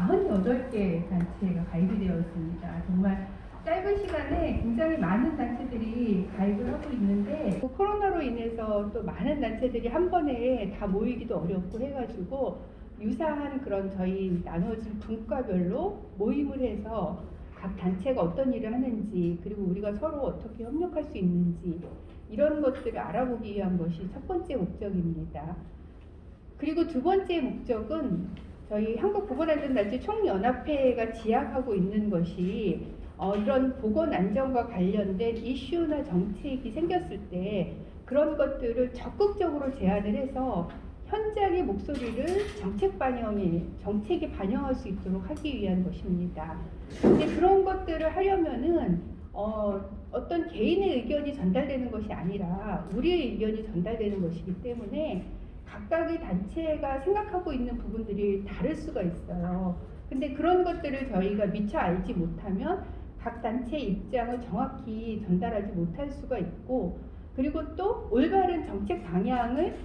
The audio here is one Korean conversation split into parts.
48개 단체가 가입이 되어 있습니다. 정말 짧은 시간에 굉장히 많은 단체들이 가입을 하고 있는데 코로나로 인해서 또 많은 단체들이 한 번에 다 모이기도 어렵고 해가지고 유사한 그런 저희 나눠진 분과별로 모임을 해서 각 단체가 어떤 일을 하는지 그리고 우리가 서로 어떻게 협력할 수 있는지 이런 것들을 알아보기 위한 것이 첫 번째 목적입니다. 그리고 두 번째 목적은 저희 한국보건안전단체 총연합회가 지향하고 있는 것이 이런 보건안전과 관련된 이슈나 정책이 생겼을 때 그런 것들을 적극적으로 제안을 해서 현장의 목소리를 정책에 반영할 수 있도록 하기 위한 것입니다. 근데 그런 것들을 하려면은 어떤 개인의 의견이 전달되는 것이 아니라 우리의 의견이 전달되는 것이기 때문에 각각의 단체가 생각하고 있는 부분들이 다를 수가 있어요. 근데 그런 것들을 저희가 미처 알지 못하면 각 단체의 입장을 정확히 전달하지 못할 수가 있고 그리고 또 올바른 정책 방향을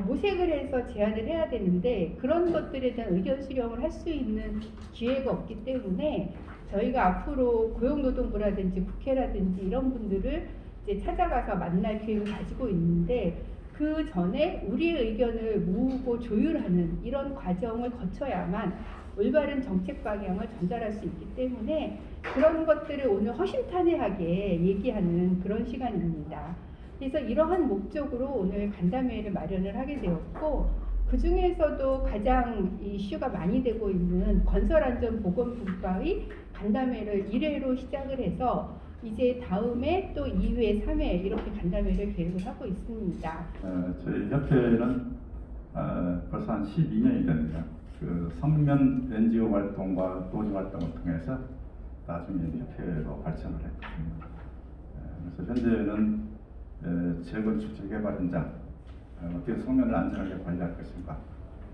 모색을 해서 제안을 해야 되는데 그런 것들에 대한 의견 수렴을 할 수 있는 기회가 없기 때문에 저희가 앞으로 고용노동부라든지 국회라든지 이런 분들을 이제 찾아가서 만날 기회를 가지고 있는데 그 전에 우리의 의견을 모으고 조율하는 이런 과정을 거쳐야만 올바른 정책 방향을 전달할 수 있기 때문에 그런 것들을 오늘 허심탄회하게 얘기하는 그런 시간입니다. 그래서 이러한 목적으로 오늘 간담회를 마련을 하게 되었고 그 중에서도 가장 이슈가 많이 되고 있는 건설안전보건분과의 간담회를 1회로 시작을 해서 이제 다음에 또 2회, 3회 이렇게 간담회를 계획을 하고 있습니다. 저희 협회는 벌써 한 12년이 됐네요. 그 성면 NGO 활동과 노조 활동을 통해서 나중에 협회로 발전을 했거든요. 그래서 현재는 재건축 재개발 현장 어떻게 성면을 안전하게 관리할 것인가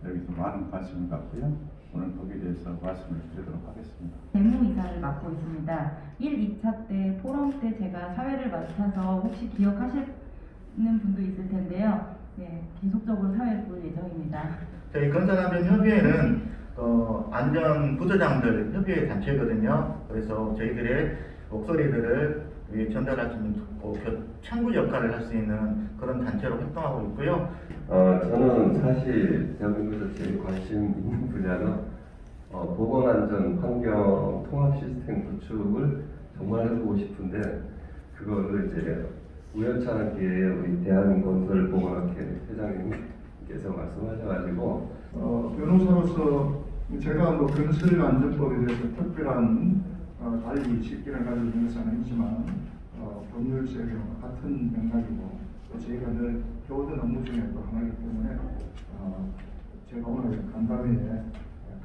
여기서 많은 관심을 갖고요. 오늘 거기에 대해서 말씀을 드리도록 하겠습니다. 재무이사를 맡고 있습니다. 1, 2차 때 포럼 때 제가 사회를 맡아서 혹시 기억하시는 분도 있을 텐데요. 네, 계속적으로 사회를 볼 예정입니다. 저희 건설안전협의회는 안전부조장들 협의회 단체거든요. 그래서 저희들의 목소리들을 전달할 수 있는 창구 역할을 할 수 있는 그런 단체로 활동하고 있고요. 저는 사실 대한민국에서 제일 관심 있는 분야는 보건안전 환경 통합 시스템 구축을 정말 해보고 싶은데 그거를 이제 우연찮은 기회에 우리 대한건설보건학회 회장님께서 말씀하셔가지고 변호사로서 제가 건설안전법에 대해서 특별한 달리 직기를 가지고 있는 것은 아니지만 법률적인 같은 맥락이고 또 저희가 늘 해오던 업무 중에 또 하나이기 때문에 제가 오늘 간담회에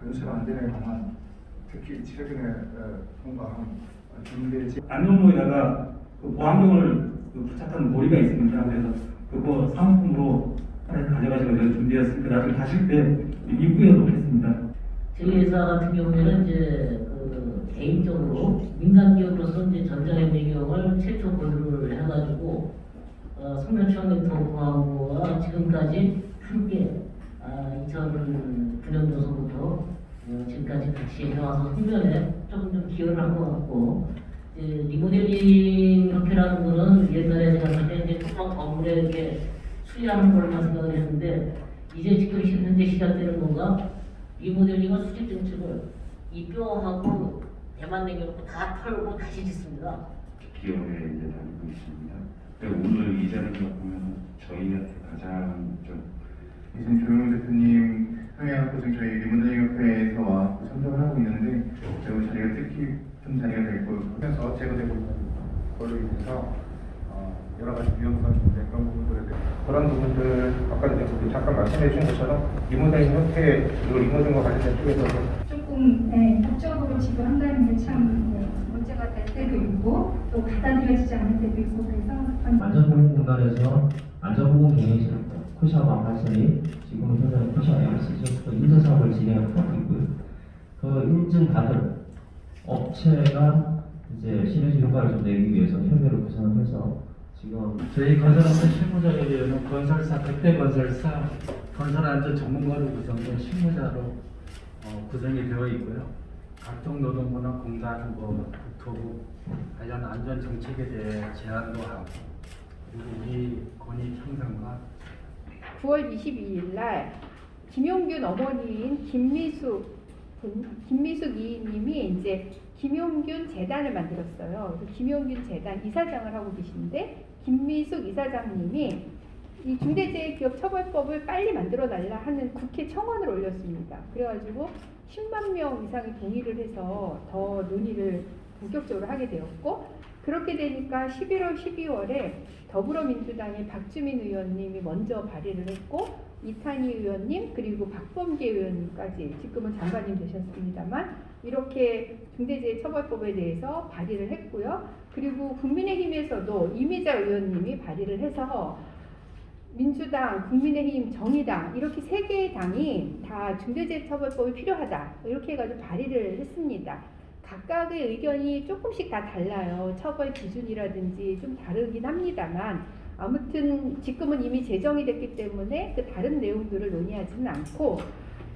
건설 안전에 관한 특히 최근에 통과한 중대 안전모에다가 그 보안경을 부착한 모리가 있습니다. 그래서 그거 상품으로 가져가시고 준비했으니까 나중에 가실 때 입구에 놓겠습니다. 저희 회사 같은 경우에는 이제 개인적으로 민간 기업으로서 이제 전자현 배경을 최초 보유를 해가지고 성면초학네트워크하고와 지금까지 함께 2009년도서부터 지금까지 같이 해와서 성면에 조금 기여를 한 것 같고 리모델링 협회라는 거는 옛날에 제가 그때 이제 토막 건물에 이렇게 수리하는 걸만 생각을 했는데 이제 지금 현재 시작되는 건가 리모델링과 수직 정책을 이 뼈하고 대만 내려놓고 다 털고 다시 짓습니다. 기업에 이제 다니고 있습니다. 오늘 이 자리를 보면 저희한테 가장 좀 지금 조영훈 대표님 평양학교 저희 리모델링 협회에서 참석을 하고 있는데 그 자리가 뜻깊은 자리가 되고 그래서 제거되고 있는 걸로 인해서 여러 가지 위험성이 있는데 그런 부분들에 대해서 그런 부분들 아까 잠깐 말씀해 주신 것처럼 리모델링 협회 그리고 리모델링과 관련된 쪽에서도 조금 법적으로 지도한다는 게 참 문제가 될 때도 있고 또 받아들여지지 않을 때도 있고 그래서 안전보건공단에서 안전보건 경영실 코샤와 발설이 지금은 현재 코샤 MC죠. 그 인증 사업을 진행하고 있고요. 그 인증받은 업체가 이제 시너지 효과를 좀 내기 위해서 협의를 구성을 해서 지금 저희 건설안전 실무자에 대해서는 건설사, 그때 건설사 건설안전 전문가로 구성된 실무자로 구성이 되어 있고요. 각종 노동부나 공사안보, 국토부 관련 안전 정책에 대해 제안도 하고 그리고 우리 권익 형성과 9월 22일 날 김용균 어머니인 김미숙 이님이 이제 김용균 재단을 만들었어요. 그래서 김용균 재단 이사장을 하고 계신데 김미숙 이사장님이 이 중대재해기업처벌법을 빨리 만들어 달라 하는 국회 청원을 올렸습니다. 그래가지고 10만 명 이상이 동의를 해서 더 논의를 본격적으로 하게 되었고, 그렇게 되니까 11월, 12월에 더불어민주당의 박주민 의원님이 먼저 발의를 했고, 이탄희 의원님 그리고 박범계 의원님까지 지금은 장관님 되셨습니다만 이렇게 중대재해처벌법에 대해서 발의를 했고요. 그리고 국민의힘에서도 이미자 의원님이 발의를 해서 민주당, 국민의힘, 정의당 이렇게 세 개의 당이 다 중대재해처벌법이 필요하다 이렇게 해가지고 발의를 했습니다. 각각의 의견이 조금씩 다 달라요. 처벌 기준이라든지 좀 다르긴 합니다만 아무튼 지금은 이미 제정이 됐기 때문에 그 다른 내용들을 논의하지는 않고,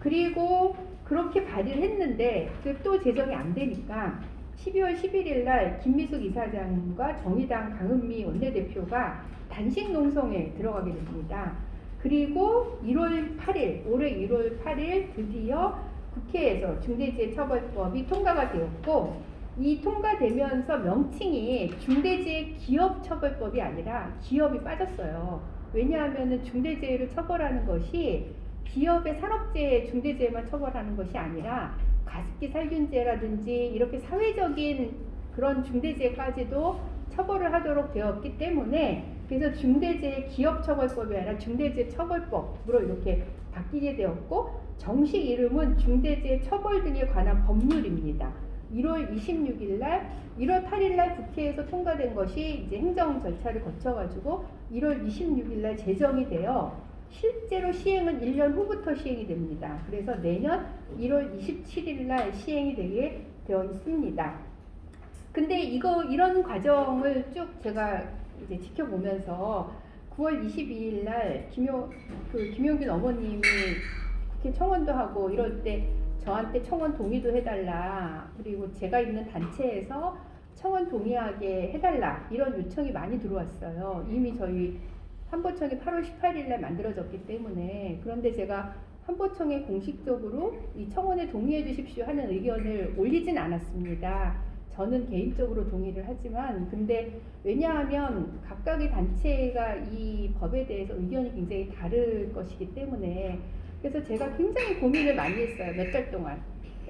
그리고 그렇게 발의를 했는데 또 제정이 안 되니까 12월 11일 날 김미숙 이사장과 정의당 강은미 원내대표가 단식 농성에 들어가게 됩니다. 그리고 1월 8일, 올해 1월 8일 드디어 국회에서 중대재해처벌법이 통과가 되었고, 이 통과되면서 명칭이 중대재해기업처벌법이 아니라 기업이 빠졌어요. 왜냐하면 중대재해를 처벌하는 것이 기업의 산업재해, 중대재해만 처벌하는 것이 아니라 가습기 살균제라든지 이렇게 사회적인 그런 중대재해까지도 처벌을 하도록 되었기 때문에, 그래서 중대재해기업처벌법이 아니라 중대재해처벌법으로 이렇게 바뀌게 되었고, 정식 이름은 중대재해처벌 등에 관한 법률입니다. 1월 26일 날, 1월 8일 날 국회에서 통과된 것이 이제 행정 절차를 거쳐가지고 1월 26일 날 제정이 되어 실제로 시행은 1년 후부터 시행이 됩니다. 그래서 내년 1월 27일 날 시행이 되게 되어 있습니다. 근데 이런 과정을 쭉 제가 이제 지켜보면서 9월 22일 날 김용균 어머님이 국회 청원도 하고 이럴 때 저한테 청원 동의도 해달라, 그리고 제가 있는 단체에서 청원 동의하게 해달라 이런 요청이 많이 들어왔어요. 이미 저희 환보청이 8월 18일 날 만들어졌기 때문에. 그런데 제가 환보청에 공식적으로 이 청원에 동의해 주십시오 하는 의견을 올리진 않았습니다. 저는 개인적으로 동의를 하지만, 근데 왜냐하면 각각의 단체가 이 법에 대해서 의견이 굉장히 다를 것이기 때문에, 그래서 제가 굉장히 고민을 많이 했어요. 몇 달 동안.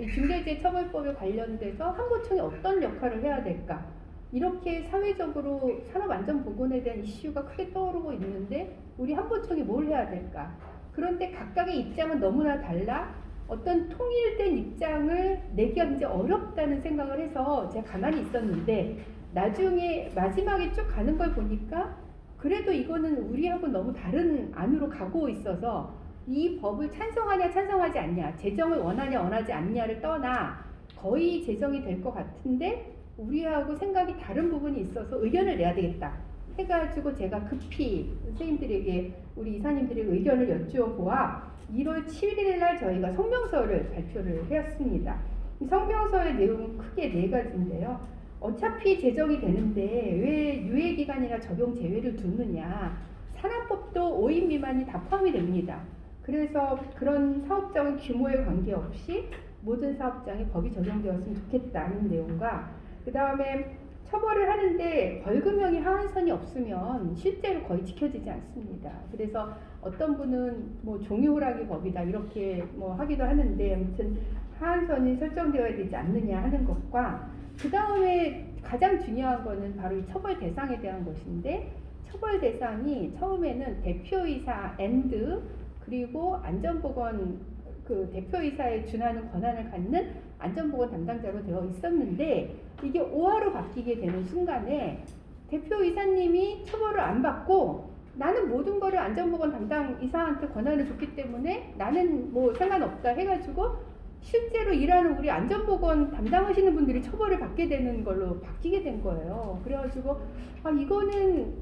이 중대재해처벌법에 관련돼서 환보청이 어떤 역할을 해야 될까? 이렇게 사회적으로 산업안전보건에 대한 이슈가 크게 떠오르고 있는데 우리 환보청이 뭘 해야 될까? 그런데 각각의 입장은 너무나 달라 어떤 통일된 입장을 내기가 굉장히 어렵다는 생각을 해서 제가 가만히 있었는데, 나중에 마지막에 쭉 가는 걸 보니까 그래도 이거는 우리하고 너무 다른 안으로 가고 있어서 이 법을 찬성하냐 찬성하지 않냐, 제정을 원하냐 원하지 않냐를 떠나 거의 제정이 될 것 같은데 우리하고 생각이 다른 부분이 있어서 의견을 내야 되겠다 해가지고 제가 급히 선생님들에게, 우리 이사님들에게 의견을 여쭈어보아 1월 7일 날 저희가 성명서를 발표를 하였습니다. 이 성명서의 내용은 크게 4가지인데요. 어차피 제정이 되는데 왜 유예기간이나 적용 제외를 두느냐. 산업법도 5인 미만이 다 포함이 됩니다. 그래서 그런 사업장은 규모에 관계없이 모든 사업장에 법이 적용되었으면 좋겠다는 내용과, 그 다음에 처벌을 하는데 벌금형이 하한선이 없으면 실제로 거의 지켜지지 않습니다. 그래서 어떤 분은 뭐 종이호랑이 법이다 이렇게 뭐 하기도 하는데, 아무튼 하한선이 설정되어야 되지 않느냐 하는 것과, 그 다음에 가장 중요한 거는 바로 이 처벌 대상에 대한 것인데, 처벌 대상이 처음에는 대표이사 그리고 안전보건 그 대표이사에 준하는 권한을 갖는 안전보건 담당자로 되어 있었는데, 이게 5화로 바뀌게 되는 순간에 대표이사님이 처벌을 안 받고 나는 모든 거를 안전보건 담당 이사한테 권한을 줬기 때문에 나는 뭐 상관없다 해가지고 실제로 일하는 우리 안전보건 담당하시는 분들이 처벌을 받게 되는 걸로 바뀌게 된 거예요. 그래가지고 이거는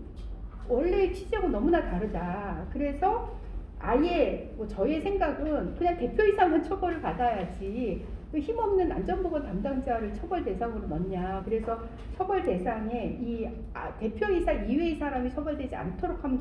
원래 취지하고 너무나 다르다. 그래서 아예 뭐 저의 생각은 그냥 대표이사만 처벌을 받아야지 왜 힘없는 안전보건 담당자를 처벌 대상으로 넣냐. 그래서 처벌 대상에 이 대표이사 이외의 사람이 처벌되지 않도록 하면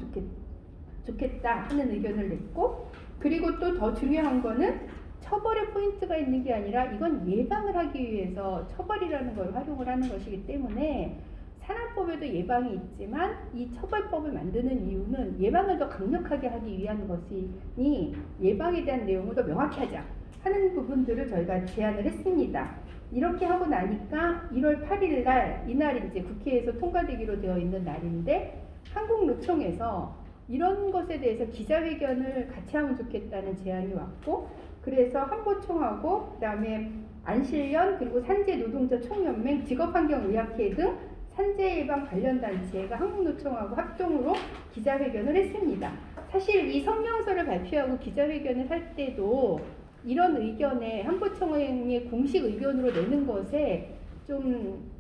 좋겠다 하는 의견을 냈고, 그리고 또 더 중요한 거는 처벌의 포인트가 있는 게 아니라 이건 예방을 하기 위해서 처벌이라는 걸 활용을 하는 것이기 때문에 산안법에도 예방이 있지만 이 처벌법을 만드는 이유는 예방을 더 강력하게 하기 위한 것이니 예방에 대한 내용을 더 명확히 하자 하는 부분들을 저희가 제안을 했습니다. 이렇게 하고 나니까 1월 8일 날, 이날 이제 국회에서 통과되기로 되어 있는 날인데 한국노총에서 이런 것에 대해서 기자회견을 같이 하면 좋겠다는 제안이 왔고, 그래서 한보총하고 그다음에 안실련 그리고 산재노동자 총연맹 직업환경의학회 등 산재 예방 관련 단체가 한국노총하고 합동으로 기자회견을 했습니다. 사실 이 성명서를 발표하고 기자회견을 할 때도 이런 의견에 한보총의 공식 의견으로 내는 것에 좀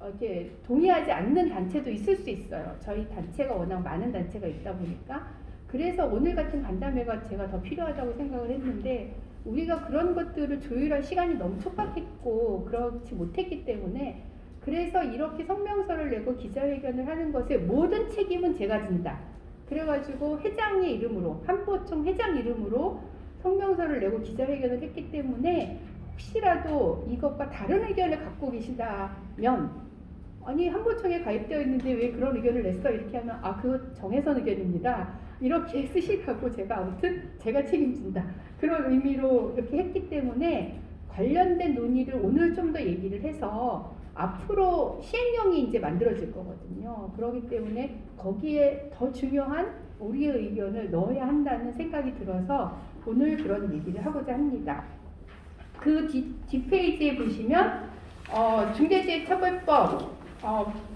이렇게 동의하지 않는 단체도 있을 수 있어요. 저희 단체가 워낙 많은 단체가 있다 보니까. 그래서 오늘 같은 간담회가 제가 더 필요하다고 생각을 했는데, 우리가 그런 것들을 조율할 시간이 너무 촉박했고 그렇지 못했기 때문에, 그래서 이렇게 성명서를 내고 기자회견을 하는 것에 모든 책임은 제가 진다. 그래가지고 회장의 이름으로, 한보총 회장 이름으로 성명서를 내고 기자회견을 했기 때문에 혹시라도 이것과 다른 의견을 갖고 계시다면, 아니 한보총에 가입되어 있는데 왜 그런 의견을 냈어? 이렇게 하면 그거 정혜선 의견입니다. 이렇게 쓰시라고 제가 아무튼 제가 책임진다. 그런 의미로 이렇게 했기 때문에 관련된 논의를 오늘 좀 더 얘기를 해서 앞으로 시행령이 이제 만들어질 거거든요. 그렇기 때문에 거기에 더 중요한 우리의 의견을 넣어야 한다는 생각이 들어서 오늘 그런 얘기를 하고자 합니다. 그 뒷페이지에 보시면 중대재해처벌법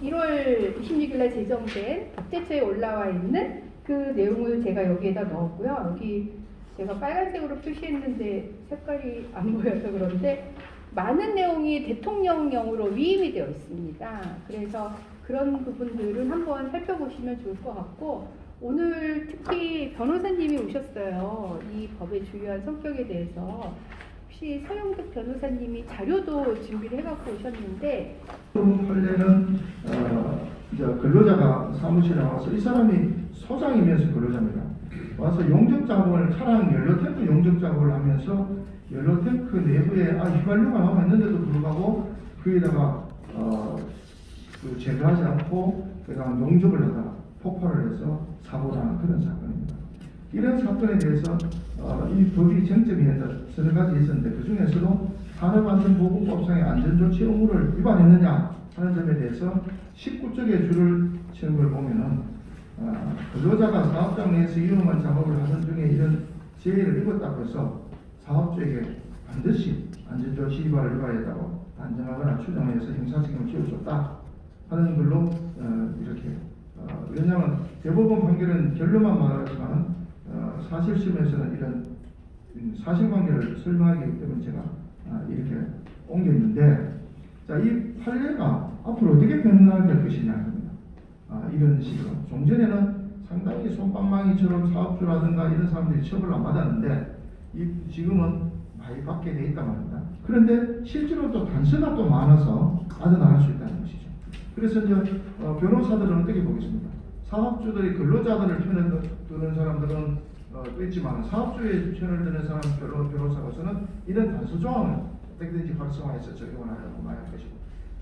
1월 26일날 제정된 법제처에 올라와 있는 그 내용을 제가 여기에다 넣었고요. 여기 제가 빨간색으로 표시했는데 색깔이 안 보여서 그런데 많은 내용이 대통령령으로 위임이 되어 있습니다. 그래서 그런 부분들은 한번 살펴보시면 좋을 것 같고, 오늘 특히 변호사님이 오셨어요. 이 법의 주요한 성격에 대해서. 혹시 서영득 변호사님이 자료도 준비를 해갖고 오셨는데, 판례는 이제 근로자가 사무실에 와서, 이 사람이 소장이면서 근로자입니다. 와서 용접 작업을, 차량 연료 탱크 용접 작업을 하면서 연료 탱크 내부에 휘발유가 나와 있는데도 불구하고 거기다가 그 제거하지 않고 그다음 용접을 하다가 폭발을 해서 사고를 하는 그런 사건입니다. 이런 사건에 대해서 이 법이 쟁점이 서너 가지 있었는데, 그 중에서도 산업안전보건법상의 안전조치 의무를 위반했느냐 하는 점에 대해서 19쪽의 줄을 치는 걸 보면은 근로자가 사업장 내에서 위험한 작업을 하던 중에 이런 재해를 입었다고 해서 사업주에게 반드시 안전조치 위반을 위반했다고 단정하거나 추정해서 형사책임을 지을 수 없다 하는 걸로 이렇게 왜냐하면 대법원 판결은 결론만 말하지만 사실심에서는 이런 사실관계를 설명하기 때문에 제가 이렇게 옮겼는데, 자, 이 판례가 앞으로 어떻게 변화할 것이냐 합니다. 이런 식으로 종전에는 상당히 솜방망이처럼 사업주라든가 이런 사람들이 처벌을 안 받았는데 지금은 많이 받게 돼 있단 말입니다. 그런데 실제로 또 단서가 또 많아서 빠져나갈 수 있다는 것이죠. 그래서 이제 변호사들은 어떻게 보겠습니까? 사업주들이 근로자들을 편을 드는 사람들은 또 있지만 사업주의 편을 드는 사람 변호사로서는 이런 단서 조항을 어떻게든지 활성화해서 적용을 하려고 말할 것이고,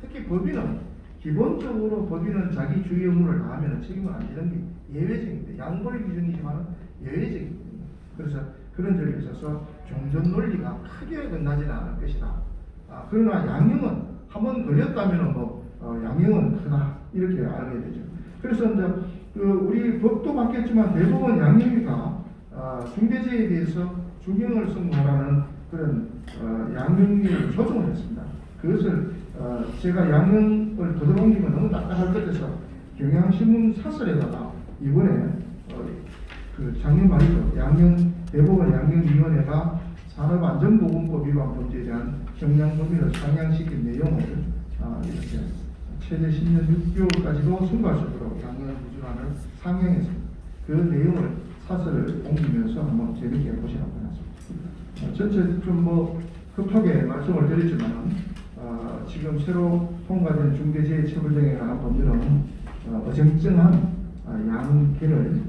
특히 법인은 기본적으로 법인은 자기 주의 의무를 다하면 책임을 안 지는 게 예외적입니다. 양벌 기준이지만 예외적입니다. 그래서 그런 점에 있어서 종전 논리가 크게 끝나지는 않을 것이다. 그러나 양형은 한번 걸렸다면 양형은 크다 이렇게 알게 되죠. 그래서 이제 우리 법도 바뀌었지만 대법원 양형위가 중대재해에 대해서 중형을 선고하라는 그런 양형위를 조정을 했습니다. 그것을 제가 양형을 거들어옮기면 너무 딱딱할 것 같아서 경향신문 사설에다가 이번에 그 작년 말이죠. 대법원 양형위원회가 산업안전보건법 위반 범죄에 대한 형량 범위를 상향시킨 내용을 이렇게 최대 10년 6개월까지도 선고할 수 있도록 양형 기준안을 상향했습니다. 그 내용을 사설을 옮기면서 한번 재밌게 보시라고 하겠습니다. 전체 좀 뭐 급하게 말씀을 드리지만 지금 새로 통과된 중대재해처벌 등에 관한 법률은 어정쩡한 양피를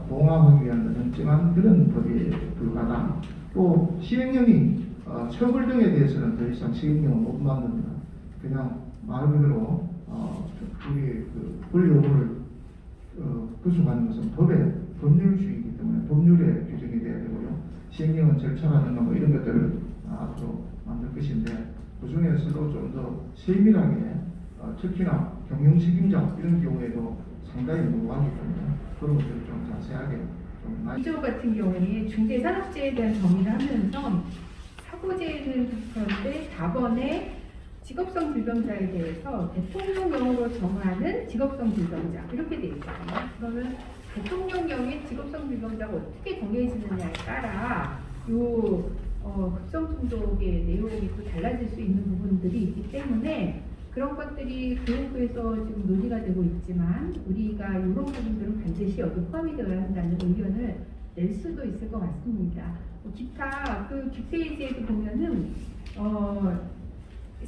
봉합하기 위한 어정쩡한 그런 법에 불과하다. 또 시행령이 처벌 등에 대해서는 더 이상 시행령을 못 만듭니다. 그냥 말 그대로 우리 그 권리요구를 구속하는 것은 법률주의이기 때문에 법률에 규정이 돼야 되고요. 시행령은 절차라든가 뭐 이런 것들을 앞으로 만들 것인데 그 중에서도 좀 더 세밀하게 특히나 경영책임자 이런 경우에도 상당히 무방하기 때문에 그런 것들을 좀 자세하게 좀 많이. 2조 같은 경우에 중대산업재해에 대한 정의를 하면서 사고재해는 그런데 4번에 직업성 질병자에 대해서 대통령령으로 정하는 직업성 질병자 이렇게 돼 있거든요. 그러면 대통령령의 직업성 질병자가 어떻게 정해지느냐에 따라 급성 중독의 내용이 또 달라질 수 있는 부분들이 있기 때문에 그런 것들이 교육부에서 지금 논의가 되고 있지만 우리가 이런 부분들은 반드시 여기 포함이 되어야 한다는 의견을 낼 수도 있을 것 같습니다. 기타 그 뒷페이지에도 보면은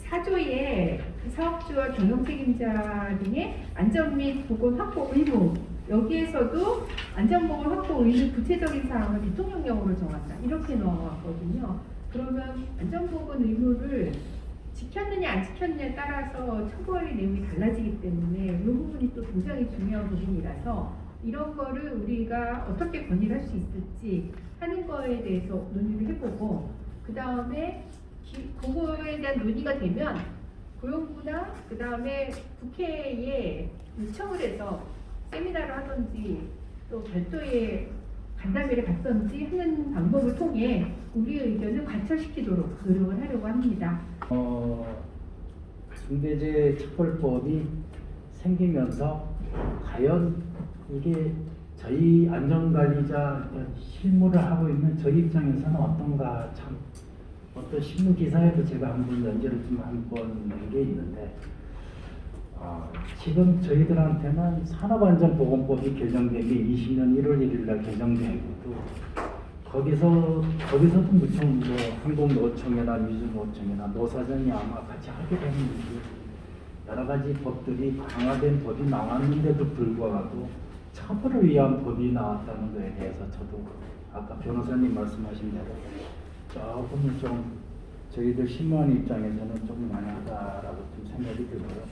4조의 사업주와 경영책임자 등의 안전 및 보건 확보 의무 여기에서도 안전보건 확보 의무 구체적인 사항을 대통령령으로 정한다 이렇게 넣어왔거든요. 그러면 안전보건 의무를 지켰느냐 안 지켰느냐에 따라서 처벌의 내용이 달라지기 때문에 이 부분이 또 굉장히 중요한 부분이라서 이런 거를 우리가 어떻게 건의를 할 수 있을지 하는 거에 대해서 논의를 해보고 그 다음에 그거에 대한 논의가 되면 고용부나 그 다음에 국회에 요청을 해서 세미나를 하든지 또 별도의 간담회를 갖든지 하는 방법을 통해 우리의 의견을 관철시키도록 노력을 하려고 합니다. 중대재해처벌법이 생기면서 과연 이게 저희 안전관리자 실무를 하고 있는 저희 입장에서는 어떤가 참 어떤 신문 기사에도 제가 한번 연재를 좀 한 번 낸 게 있는데 지금 저희들한테는 산업안전보건법이 개정된 게 20년 1월 1일 날 개정되고 거기서도 무슨 뭐 항공노총이나 미주노총이나 노사정이 아마 같이 하게 되는 여러 가지 법들이 강화된 법이 나왔는데도 불구하고 처벌을 위한 법이 나왔다는 거에 대해서 저도 아까 변호사님 말씀하신 대로 조금은 좀 저희들 신무하는 입장에서는 좀 많이하다라고 좀 생각이 들고요.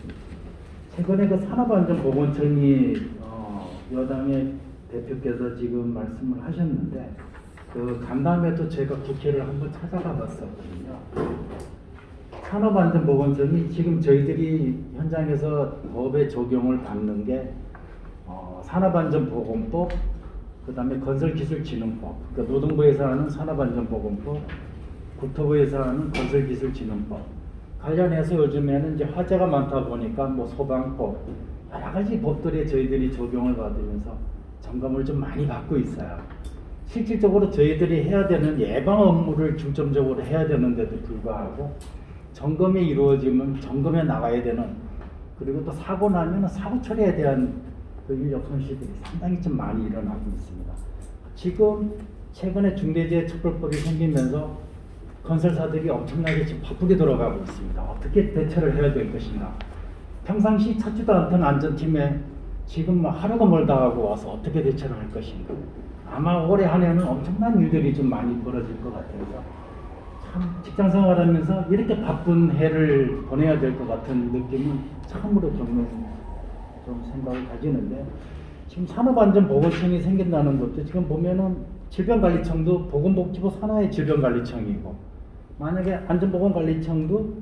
최근에 그 산업안전보건청이 여당의 대표께서 지금 말씀을 하셨는데 그 간담회도 제가 국회를 한번 찾아가 봤었거든요. 산업안전보건청이 지금 저희들이 현장에서 법의 적용을 받는 게 산업안전보건법, 그 다음에 건설기술진흥법, 그러니까 노동부에서 하는 산업안전보건법, 국토부에서 하는 건설기술진흥법 관련해서 요즘에는 이제 화제가 많다 보니까 뭐 소방법 여러 가지 법들에 저희들이 적용을 받으면서 점검을 좀 많이 받고 있어요. 실질적으로 저희들이 해야 되는 예방 업무를 중점적으로 해야 되는데도 불구하고 점검이 이루어지면 점검에 나가야 되는 그리고 또 사고 나면 사고 처리에 대한 그 인력 손실들이 상당히 좀 많이 일어나고 있습니다. 지금 최근에 중대재해처벌법이 생기면서 건설사들이 엄청나게 지금 바쁘게 돌아가고 있습니다. 어떻게 대처를 해야 될 것인가. 평상시 찾지도 않던 안전팀에 지금 뭐 하루가 멀다 하고 와서 어떻게 대처를 할 것인가. 아마 올해 한 해는 엄청난 일들이 좀 많이 벌어질 것 같아서 참 직장 생활하면서 이렇게 바쁜 해를 보내야 될 것 같은 느낌은 처음으로 좀 생각을 가지는데 지금 산업안전보건청이 생긴다는 것도 지금 보면은 질병관리청도 보건복지부 산하의 질병관리청이고 만약에 안전보건관리청도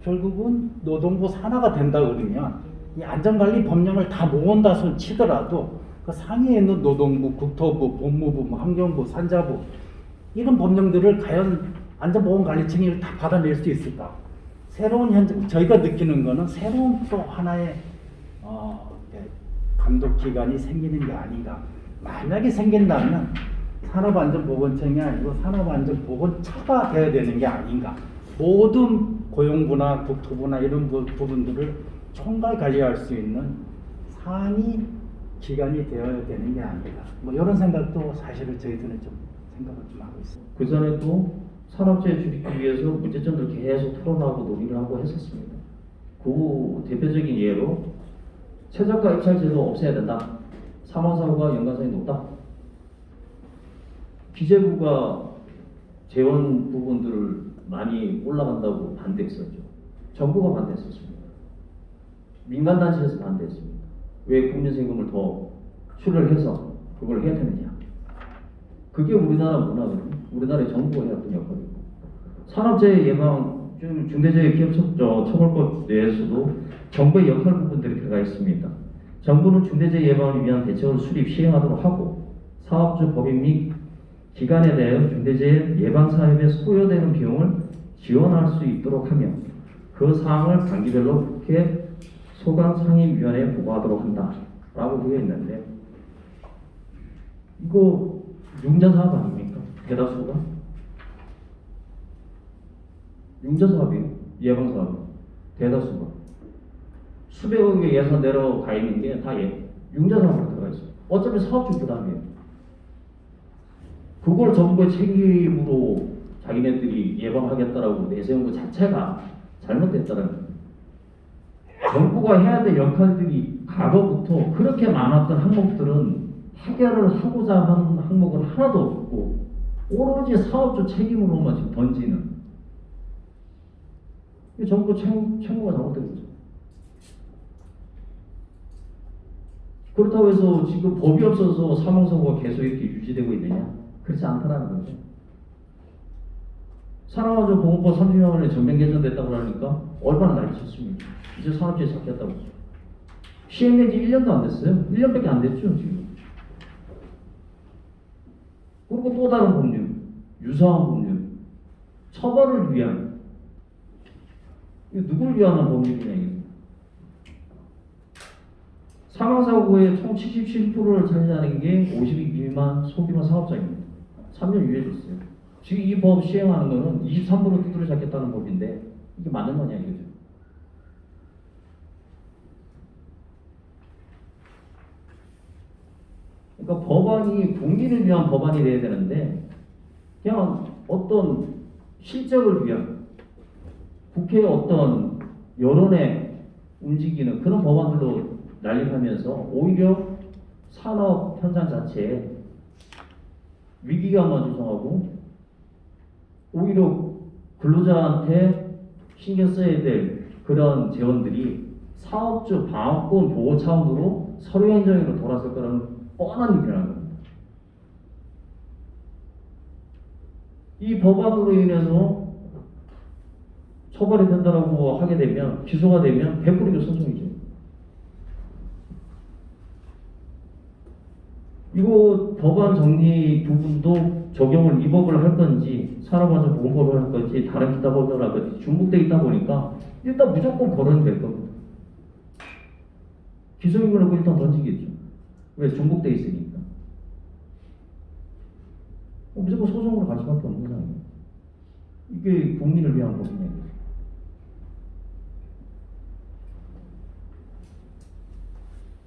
결국은 노동부 산하가 된다 그러면 이 안전관리 법령을 다 모은다 손 치더라도 그 상위에 있는 노동부, 국토부, 법무부, 환경부, 산자부 이런 법령들을 과연 안전보건관리청이 다 받아낼 수 있을까? 새로운 현장 저희가 느끼는 거는 새로운 또 하나의 감독기관이 생기는 게 아닌가. 만약에 생긴다면 산업안전보건청이 아니고 산업안전보건처가 되어야 되는 게 아닌가. 모든 고용부나 국토부나 이런 부분들을 총괄 관리할 수 있는 상위 기간이 되어야 되는 게 아닌가. 뭐 이런 생각도 사실은 저희들은 좀 생각을 좀 하고 있습니다. 그 전에도 산업재해 줄이기 위해서 문제점들 계속 토론하고 논의를 하고 했었습니다. 그 대표적인 예로 최저가 입찰제도 없애야 된다. 사망사고가 연관성이 높다. 기재부가 재원 부분들을 많이 올라간다고 반대했었죠. 정부가 반대했었습니다. 민간단체에서 반대했습니다. 왜 국민세금을 더 출혈해서 그걸 해야 되느냐. 그게 우리나라 문화거든요. 우리나라의 정부가 해야 하는 역할이고. 산업재해 예방, 중대재해기업처벌법 내에서도 정부의 역할 부분들이 들어가 있습니다. 정부는 중대재해 예방을 위한 대책을 수립, 시행하도록 하고 사업주, 법인 및 기관에 대해 중대재해 예방 사업에 소요되는 비용을 지원할 수 있도록 하며 그 사항을 단기별로 국회 소관상임위원회에 보고하도록 한다라고 되어 있는데 이거 융자사업 아닙니까? 대다수가 융자사업이에요. 예방사업 대다수가 수백억의 예산 내려가 있는 게 다 융자사업으로 들어가 있어요. 어차피 사업주 부담이에요. 그걸 정부의 책임으로 자기네들이 예방하겠다라고 내세운 것 자체가 잘못됐다는 거예요. 정부가 해야 될 역할들이 과거부터 그렇게 많았던 항목들은 해결을 하고자 하는 항목은 하나도 없고 오로지 사업주 책임으로만 지금 던지는 정부 책무가 잘못된 거죠. 그렇다고 해서 지금 법이 없어서 사망사고가 계속 이렇게 유지되고 있느냐? 그렇지 않다는 거죠. 산업안전보건법 30년 만에 전면 개정됐다고 하니까 얼마나 난리쳤습니까? 이제 산업재해 잡겠다고. 시행된 지 1년도 안 됐어요. 1년밖에 안 됐죠, 지금. 그리고 또 다른 법률, 유사한 법률, 처벌을 위한, 이거 누굴 위한 법률이냐, 이게. 사망사고의 총 77%를 차지하는 게 52 미만 소규모 사업자입니다. 3년 유예됐어요. 지금 이 법 시행하는 거는 23% 두드려 잡겠다는 법인데 이게 맞는 거냐 이거죠. 그러니까 법안이 국민을 위한 법안이 돼야 되는데 그냥 어떤 실적을 위한 국회의 어떤 여론에 움직이는 그런 법안들로 난립하면서 오히려 산업 현장 자체에 위기감만 조성하고 오히려 근로자한테 신경 써야 될 그런 재원들이 사업주 방어권 보호 차원으로 서류 행정으로 돌아설 거라는 뻔한 얘기라는 겁니다. 이 법안으로 인해서 처벌이 된다고 하게 되면 기소가 되면 100% 소송이죠. 이거 법안 정리 부분도 적용을 이 법을 할 건지 산업안전보건법을 할 건지 다른 기타 법을 할 건지 중복돼 있다 보니까 일단 무조건 거론이 될 겁니다. 기소유무를 일단 던지겠죠. 왜? 중복돼 있으니까. 무조건 소송으로 갈 수밖에 없는 상황이에요. 이게 국민을 위한 법이냐.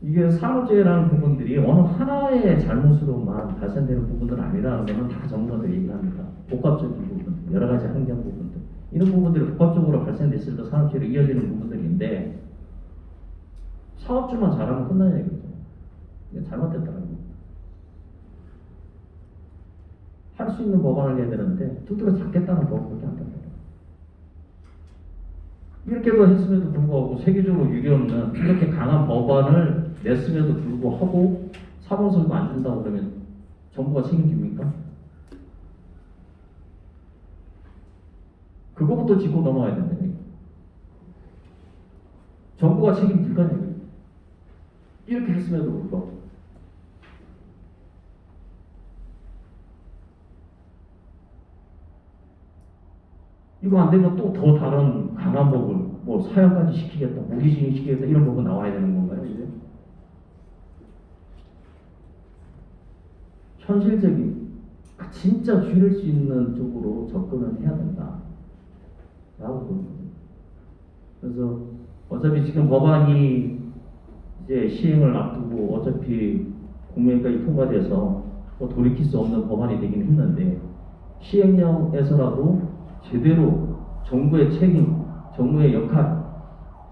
이게 산업재해라는 부분들이 어느 하나의 잘못으로만 발생되는 부분들은 아니라는 것은 다 전문가들이 얘기합니다. 복합적인 부분, 여러 가지 환경 부분들. 이런 부분들이 복합적으로 발생됐을 때 산업재해로 이어지는 부분들인데 사업주만 잘하면 끝나냐 이거죠. 이게 잘못됐다는 겁니다. 할 수 있는 법안을 내야 되는데 두드려 잡겠다는 법밖에 안 됩니다. 이렇게도 했음에도 불구하고 세계적으로 유례없는 이렇게 강한 법안을 냈음에도 불구하고 사법선고 안 준다고 그러면 정부가 책임집니까? 그거부터 짚고 넘어가야 된다니까. 정부가 책임질 거냐고요. 이렇게 했음에도 불구하고. 이거 안 되면 또 더 다른 강한 법을 뭐 사형까지 시키겠다, 무기징역 시키겠다 이런 법은 나와야 되는 건가요, 이제? 현실적인 진짜 줄일 수 있는 쪽으로 접근을 해야 된다. 라고 봅니다. 그래서 어차피 지금 법안이 이제 시행을 앞두고 어차피 국무회의까지 통과돼서 뭐 돌이킬 수 없는 법안이 되긴 했는데 시행령에서라도 제대로 정부의 책임, 정부의 역할,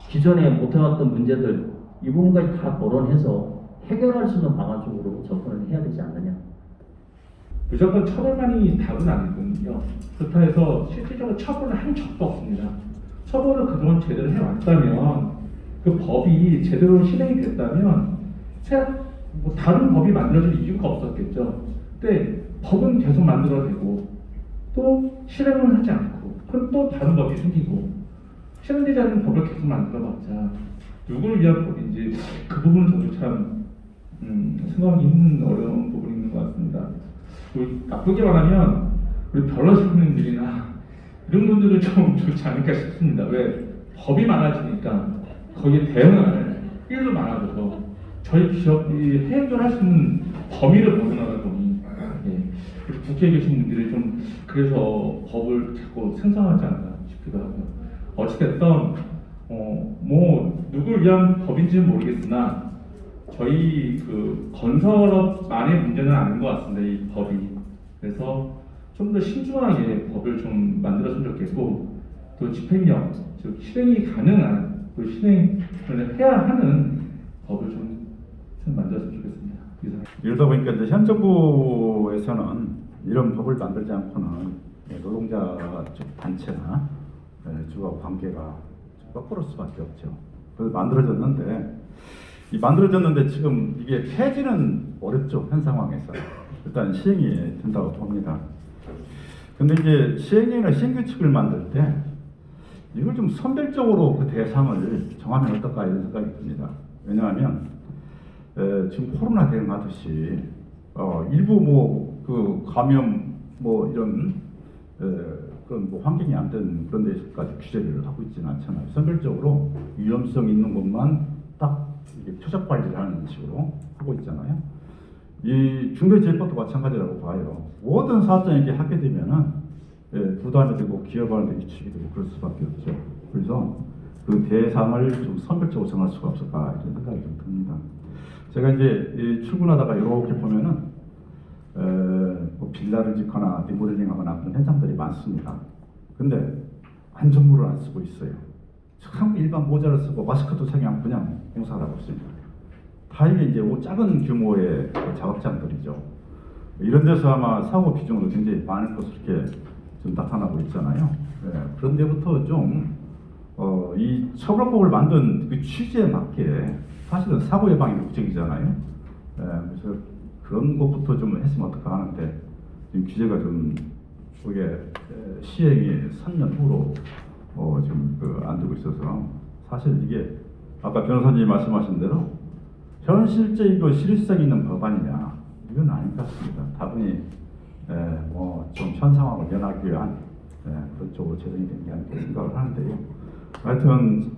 기존에 못해왔던 문제들 이 부분까지 다 거론해서 해결할 수 있는 방안 쪽으로 접근을 해야 되지 않느냐. 무조건 처벌만이 답은 아니거든요. 그렇다 해서 실질적으로 처벌을 한 적도 없습니다. 처벌을 그동안 제대로 해왔다면 그 법이 제대로 실행이 됐다면 뭐 다른 법이 만들어질 이유가 없었겠죠. 근데 법은 계속 만들어내고 또 실행을 하지 않고 그럼 또 다른 법이 생기고 실행되지 않는 법을 계속 만들어봤자 누구를 위한 법인지 그 부분은 저도 참 생각하기 힘든 어려운 부분이 있는 것 같습니다. 우리 나쁘게 말하면 우리 변호사님들이나 이런 분들은 좀 좋지 않을까 싶습니다. 왜? 법이 많아지니까 거기에 대응할 일도 많아져서 저희 기업이 해결할 수 있는 범위를 벗어나다 보니 우리 국회에 계신 분들이 좀 그래서 법을 자꾸 생성하지 않나 싶기도 하고요. 어찌됐든 뭐 누굴 위한 법인지는 모르겠으나 저희 그 건설업만의 문제는 아닌 것 같습니다. 이 법이. 그래서 좀 더 신중하게 법을 좀 만들었으면 좋겠고 또 집행력, 즉 실행이 가능한 그 실행을 해야 하는 법을 좀 만들었으면 좋겠습니다. 이러다 보니까 이제 현 정부에서는 이런 법을 만들지 않고는 노동자 쪽 단체나 주와 관계가 거꾸로 수밖에 없죠. 그래서 만들어졌는데 지금 이게 폐지는 어렵죠. 현 상황에서 일단 시행이 된다고 봅니다. 근데 이제 시행령이나 신규칙을 만들 때 이걸 좀 선별적으로 그 대상을 정하면 어떨까 이런 생각이 듭니다. 왜냐하면 지금 코로나 대응하듯이 일부 뭐 그 감염 뭐 이런 그런 뭐 환경이 안 된 그런 데서까지 규제를 하고 있지는 않잖아요. 선별적으로 위험성 있는 것만 딱 이게 표적 관리를 하는 식으로 하고 있잖아요. 이 중대재해법도 마찬가지라고 봐요. 모든 사업장에게 하게 되면은 부담이 되고 기업하는데 위축이 되고 그럴 수밖에 없죠. 그래서 그 대상을 좀 선별적으로 정할 수가 없을까 이런 생각이 좀 듭니다. 제가 이제 출근하다가 이렇게 보면은 뭐 빌라를 짓거나 리모델링하거나 그런 현장들이 많습니다. 근데 안전모를 안 쓰고 있어요. 참 일반 모자를 쓰고 마스크도 착용 그냥 공사를 하고 있습니다. 다 이게 이제 작은 규모의 작업장들이죠. 이런 데서 아마 사고 비중도 굉장히 많을 것으로 이렇게 좀 나타나고 있잖아요. 그런 데부터 좀 이 처벌법을 만든 그 취지에 맞게 사실은 사고 예방이 목적이잖아요. 그래서 그런 것부터 좀 했으면 어떨까 하는데 지금 규제가 좀 그게 시행이 3년 후로 지금 안 되고 있어서 사실 이게 아까 변호사님이 말씀하신 대로 현실적이고 실효성 있는 법안이냐 이건 아닌 것 같습니다. 다분히 뭐 좀 현 상황을 면하기 위한 그런 쪽으로 제정이 된 게 아닐까 생각을 하는데요. 하여튼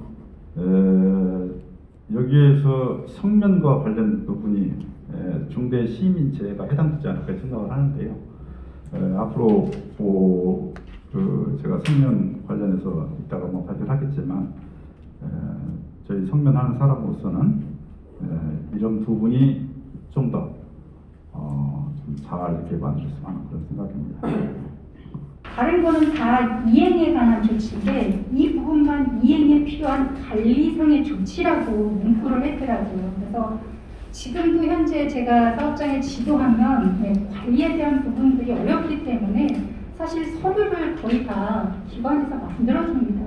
여기에서 성면과 관련 부분이 중대 시민재해가 해당되지 않을까 생각을 하는데요. 앞으로 제가 성면 관련해서 이따가 뭐 발표하겠지만 저희 성면하는 사람으로서는 이런 부분이 좀 더 잘 이렇게 만들었으면 하는 그런 생각입니다. 다른 거는 다 이행에 관한 조치인데 이 부분만 이행에 필요한 관리상의 조치라고 문구를 했더라고요. 그래서 지금도 현재 제가 사업장에 지도하면 관리에 대한 부분들이 어렵기 때문에 사실 서류를 거의 다 기관에서 만들어줍니다.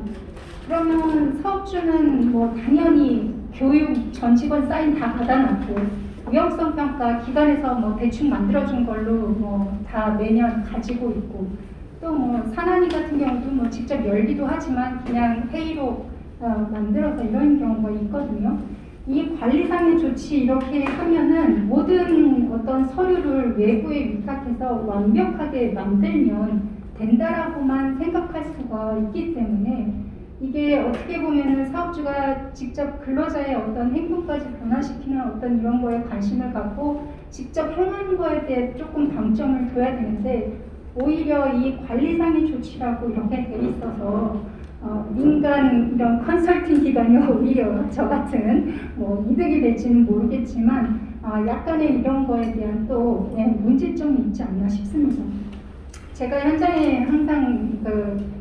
그러면 사업주는 뭐 당연히 교육 전 직원 사인 다 받아놨고 위험성 평가 기관에서 뭐 대충 만들어준 걸로 뭐 다 매년 가지고 있고 또 뭐 산안위 같은 경우도 뭐 직접 열기도 하지만 그냥 회의로 만들어서 이런 경우가 있거든요. 이 관리상의 조치 이렇게 하면은 모든 어떤 서류를 외부에 위탁해서 완벽하게 만들면 된다라고만 생각할 수가 있기 때문에 이게 어떻게 보면은 사업주가 직접 근로자의 어떤 행동까지 변화시키는 어떤 이런 거에 관심을 갖고 직접 행하는 거에 대해 조금 방점을 둬야 되는데 오히려 이 관리상의 조치라고 이렇게 돼 있어서 민간 이런 컨설팅 기관이 오히려 저 같은 뭐 이득이 될지는 모르겠지만 약간의 이런 거에 대한 또 문제점이 있지 않나 싶습니다. 제가 현장에 항상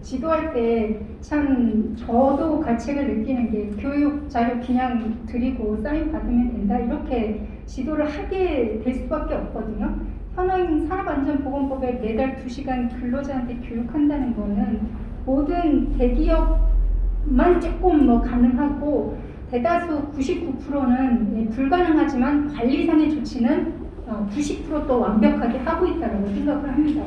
지도할 때 참 저도 가책을 느끼는 게 교육 자료 그냥 드리고 사인 받으면 된다 이렇게 지도를 하게 될 수밖에 없거든요. 현행 산업안전보건법에 매달 2시간 근로자한테 교육한다는 거는 모든 대기업만 조금 뭐 가능하고 대다수 99%는 불가능하지만 관리상의 조치는 90% 또 완벽하게 하고 있다고 생각을 합니다.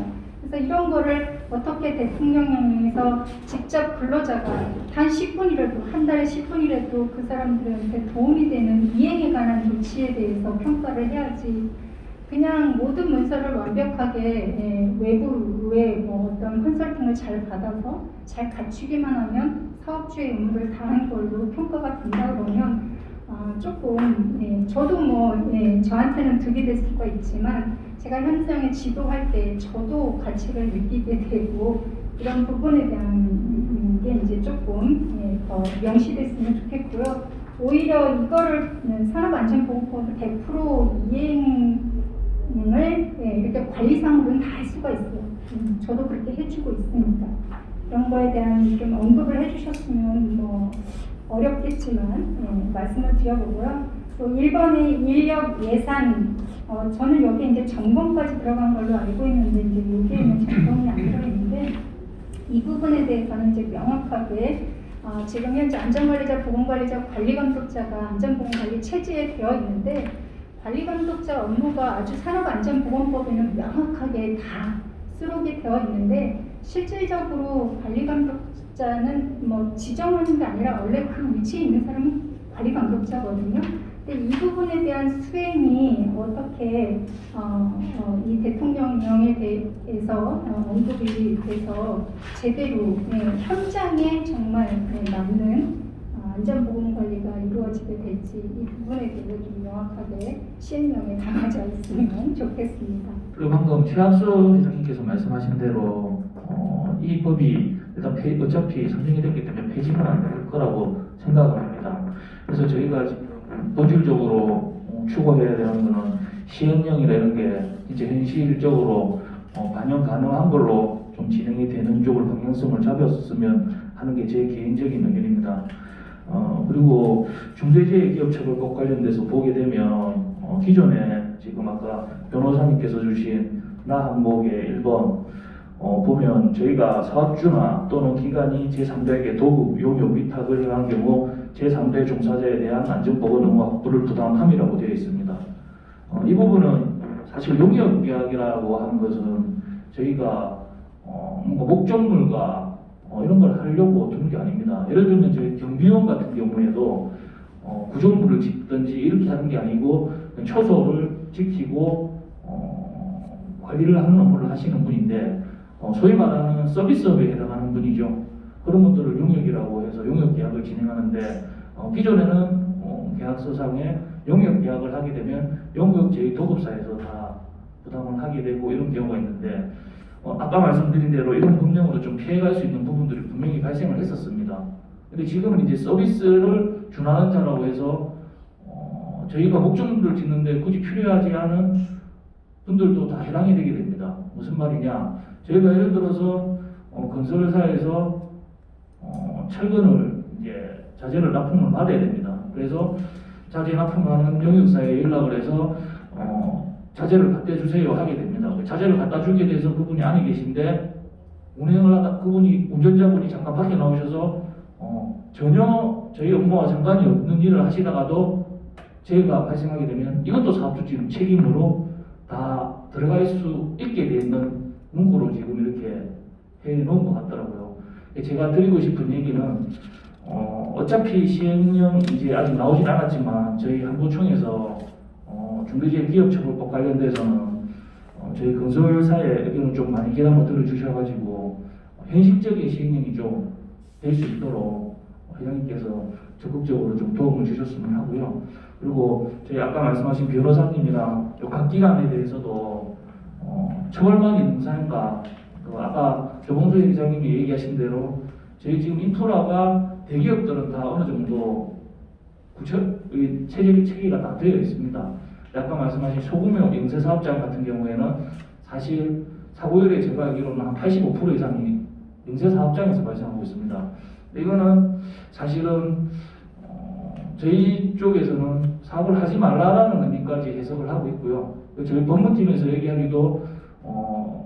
그래서 이런 거를 어떻게 대통령령에서 직접 근로자가 단 10분이라도 한 달에 10분이라도 그 사람들한테 도움이 되는 이행에 관한 조치에 대해서 평가를 해야지 그냥 모든 문서를 완벽하게 외부의 뭐 어떤 컨설팅을 잘 받아서 잘 갖추기만 하면 사업주의 의무를 다한 걸로 평가가 된다 그러면 조금 저도 뭐 저한테는 득이 될 수가 있지만 제가 현장에 지도할 때 저도 가치를 느끼게 되고 이런 부분에 대한 게 이제 조금 더 명시됐으면 좋겠고요. 오히려 이거를 산업안전보건법을 100% 이행을 이렇게 관리상으로는 다 할 수가 있어요. 저도 그렇게 해주고 있으니까 이런 거에 대한 좀 언급을 해주셨으면 뭐 어렵겠지만 말씀을 드려보고요. 또 1번의 인력 예산 저는 여기 이제 점검까지 들어간 걸로 알고 있는데 이제 여기에는 점검이 안 들어있는데 이 부분에 대해서는 이제 명확하게 지금 현재 안전관리자, 보건관리자, 관리감독자가 안전보건관리 체제에 되어 있는데 관리감독자 업무가 아주 산업안전보건법에는 명확하게 다 수록이 되어 있는데 실질적으로 관리감독자는 뭐 지정하는 게 아니라 원래 그 위치에 있는 사람은 관리감독자거든요. 근데 이 부분에 대한 수행이 어떻게 이 대통령령에 대해서 언급이 돼서 제대로 현장에 정말 맞는 안전보건관리가 이루어지게 될지 이 부분에 대해서 좀 명확하게 시행령에 담아져 있으면 좋겠습니다. 그리고 방금 최학수 회장님께서 말씀하신 대로 이 법이 일단 어차피 상정이 됐기 때문에 폐지는 안 될 거라고 생각을 합니다. 그래서 저희가 지금 본질적으로 추구해야 되는 것은 시행령이라는 게 이제 현실적으로 반영 가능한 걸로 좀 진행이 되는 쪽으로 방향성을 잡았으면 하는 게 제 개인적인 의견입니다. 그리고 중대재해기업처벌법 관련돼서 보게 되면 기존에 지금 아까 변호사님께서 주신 나 항목의 1번 보면 저희가 사업주나 또는 기관이 제3자에게 도구, 용역, 위탁을 행한 경우 제3대 종사자에 대한 안전보건 의무 확보를 부담함이라고 되어 있습니다. 이 부분은 사실 용역 계약이라고 하는 것은 저희가 뭔가 목적물과 이런 걸 하려고 두는 게 아닙니다. 예를 들면 저희 경비원 같은 경우에도 구조물을 짓든지 이렇게 하는 게 아니고 초소를 지키고 관리를 하는 업무를 하시는 분인데 소위 말하는 서비스업에 해당하는 분이죠. 그런 것들을 용역이라고 해서 용역 계약을 진행하는데 기존에는 계약서상에 용역 계약을 하게 되면 용역 제2도급사에서 다 부담을 하게 되고 이런 경우가 있는데 아까 말씀드린 대로 이런 법령으로 좀 피해갈 수 있는 부분들이 분명히 발생을 했었습니다. 근데 지금은 이제 서비스를 준하는 자라고 해서 저희가 목적물을 짓는데 굳이 필요하지 않은 분들도 다 해당이 되게 됩니다. 무슨 말이냐? 저희가 예를 들어서 건설사에서 철근을 이제 자재를 납품을 받아야 됩니다. 그래서 자재 납품하는 용역사에 연락을 해서 자재를 갖다 주세요 하게 됩니다. 자재를 갖다 주게 돼서 그분이 안에 계신데 운행을 하다 그분이 운전자분이 잠깐 밖에 나오셔서 전혀 저희 업무와 상관이 없는 일을 하시다가도 재해가 발생하게 되면 이것도 사업주 지금 책임으로 다 들어갈 수 있게 되는 문구로 지금 이렇게 해 놓은 것 같더라고요. 제가 드리고 싶은 얘기는 어차피 시행령 이제 아직 나오진 않았지만 저희 한부총에서 중대재해기업처벌법 관련돼서는 저희 건설사의 의견을 좀 많이 기다려 들어주셔가지고 현실적인 시행령이 좀 될 수 있도록 회장님께서 적극적으로 좀 도움을 주셨으면 하고요. 그리고 저희 아까 말씀하신 변호사님이랑 각 기관에 대해서도 처벌만이 능사인가 아까 조봉수 회장님이 얘기하신 대로 저희 지금 인프라가 대기업들은 다 어느 정도 체계가 다 되어 있습니다. 아까 말씀하신 소규모 영세 사업장 같은 경우에는 사실 사고율에 제가 알기로는 한 85% 이상이 영세 사업장에서 발생하고 있습니다. 이거는 사실은 저희 쪽에서는 사업을 하지 말라라는 의미까지 해석을 하고 있고요. 저희 법무팀에서 얘기하기도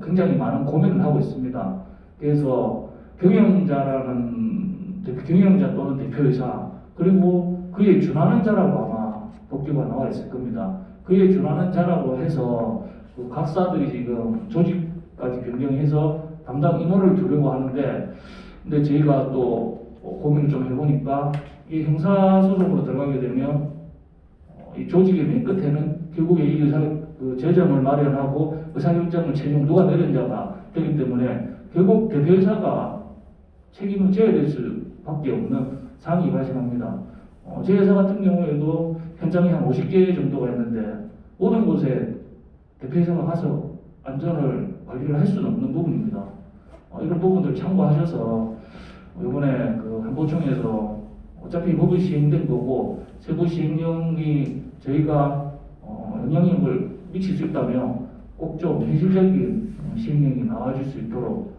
굉장히 많은 고민을 하고 있습니다. 그래서 경영자 또는 대표이사 그리고 그에 준하는 자라고 아마 법규가 나와 있을 겁니다. 그에 준하는 자라고 해서 그 각사들이 지금 조직까지 변경해서 담당 임원을 두려고 하는데, 근데 저희가 또 고민을 좀 해보니까 이 형사소송으로 들어가게 되면 이 조직의 맨 끝에는 결국에 이 재정을 마련하고 의사결정을 최종 누가 내린자가 되기 때문에 결국 대표이사가 책임을 져야 될 수밖에 없는 상황이 발생합니다. 제 회사 같은 경우에도 현장에 한 50개 정도가 있는데 모든 곳에 대표이사가 가서 안전을 관리를 할 수는 없는 부분입니다. 이런 부분들 참고하셔서 이번에 그 한보총에서 어차피 법이 시행된 거고 세부 시행령이 저희가 영향력을 미칠 수 있다면 꼭 좀 현실적인 시행령이 나와줄 수 있도록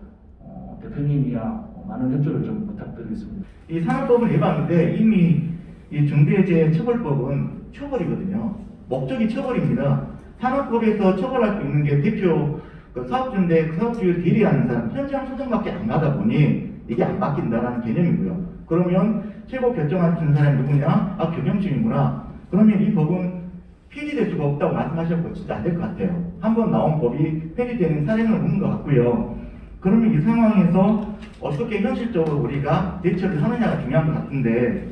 대표님이야 많은 협조를 좀 부탁드리겠습니다. 이 산업법을 해봤는데 이미 이 중대재해처벌법은 처벌이거든요. 목적이 처벌입니다. 산업법에서 처벌할 수 있는 게 대표 사업주인데 그 사업주를 대리하는 사람 현장 소송밖에 안 가다 보니 이게 안 바뀐다는 개념이고요. 그러면 최고 결정하는 사람이 누구냐? 경영진이구나. 그러면 이 법은 폐지될 수가 없다고 말씀하셨고 진짜 안 될 것 같아요. 한번 나온 법이 폐지되는 사례는 없는 것 같고요. 그러면 이 상황에서 어떻게 현실적으로 우리가 대처를 하느냐가 중요한 것 같은데,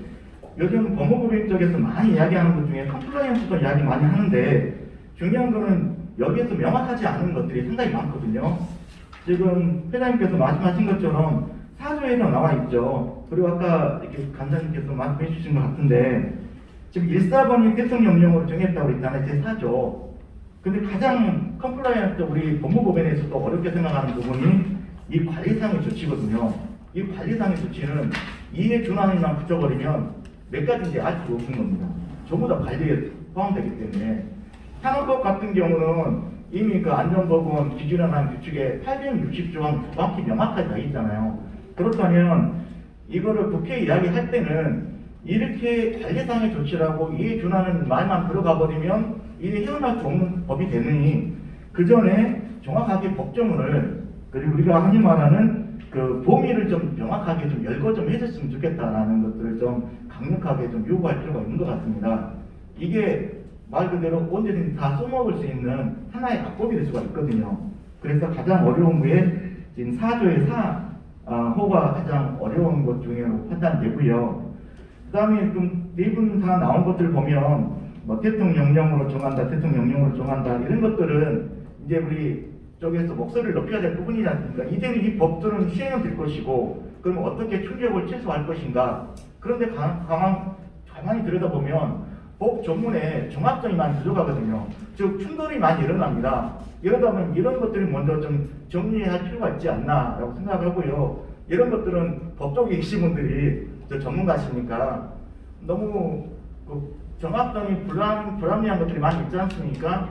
요즘 법무부 쪽에서 많이 이야기하는 것 중에 컴플라이언스도 이야기 많이 하는데 중요한 거는 여기에서 명확하지 않은 것들이 상당히 많거든요. 지금 회장님께서 말씀하신 것처럼 4조에도 나와 있죠. 그리고 아까 이렇게 간사님께서 말씀해 주신 것 같은데 지금 1사번이 대통령령으로 정했다고 했잖아요. 제4조. 근데 가장 컴플라이언스 우리 법무법인에서도 어렵게 생각하는 부분이 이 관리상의 조치거든요. 이 관리상의 조치는 이에 준하는만 붙여버리면 몇 가지인지 알 수가 없는 겁니다. 전부 다 관리에 포함되기 때문에 산업법 같은 경우는 이미 그 안전보건 기준이라는 규칙에 860조항 정확히 명확하게 나 있잖아요. 그렇다면 이거를 국회에 이야기할 때는 이렇게 관리상의 조치라고 이에 준하는 말만 들어가 버리면 이게 헤어날 수 없는 법이 되느니 그 전에 정확하게 법조문을 그리고 우리가 흔히 말하는 그 범위를 좀 명확하게 좀 열거 좀 해줬으면 좋겠다라는 것들을 좀 강력하게 좀 요구할 필요가 있는 것 같습니다. 이게 말 그대로 언제든지 다 써먹을 수 있는 하나의 악법이 될 수가 있거든요. 그래서 가장 어려운 게 지금 4조의 4호가 가장 어려운 것 중에 판단되고요. 그 다음에 좀 네 분 다 나온 것들을 보면 뭐 대통령령으로 정한다, 대통령령으로 정한다 이런 것들은 이제 우리 쪽에서 목소리를 높여야 될 부분이지 않습니까? 이제는 이 법들은 시행은 될 것이고 그러면 어떻게 충격을 최소화할 것인가? 그런데 가만히 들여다보면 법 조문에 정확성이 많이 부족하거든요. 즉 충돌이 많이 일어납니다. 이러다 보면 이런 것들을 먼저 좀 정리할 필요가 있지 않나라고 생각하고요. 이런 것들은 법조계 계신 분들이 전문가시니까 너무 정확성이 불합리한 것들이 많이 있지 않습니까?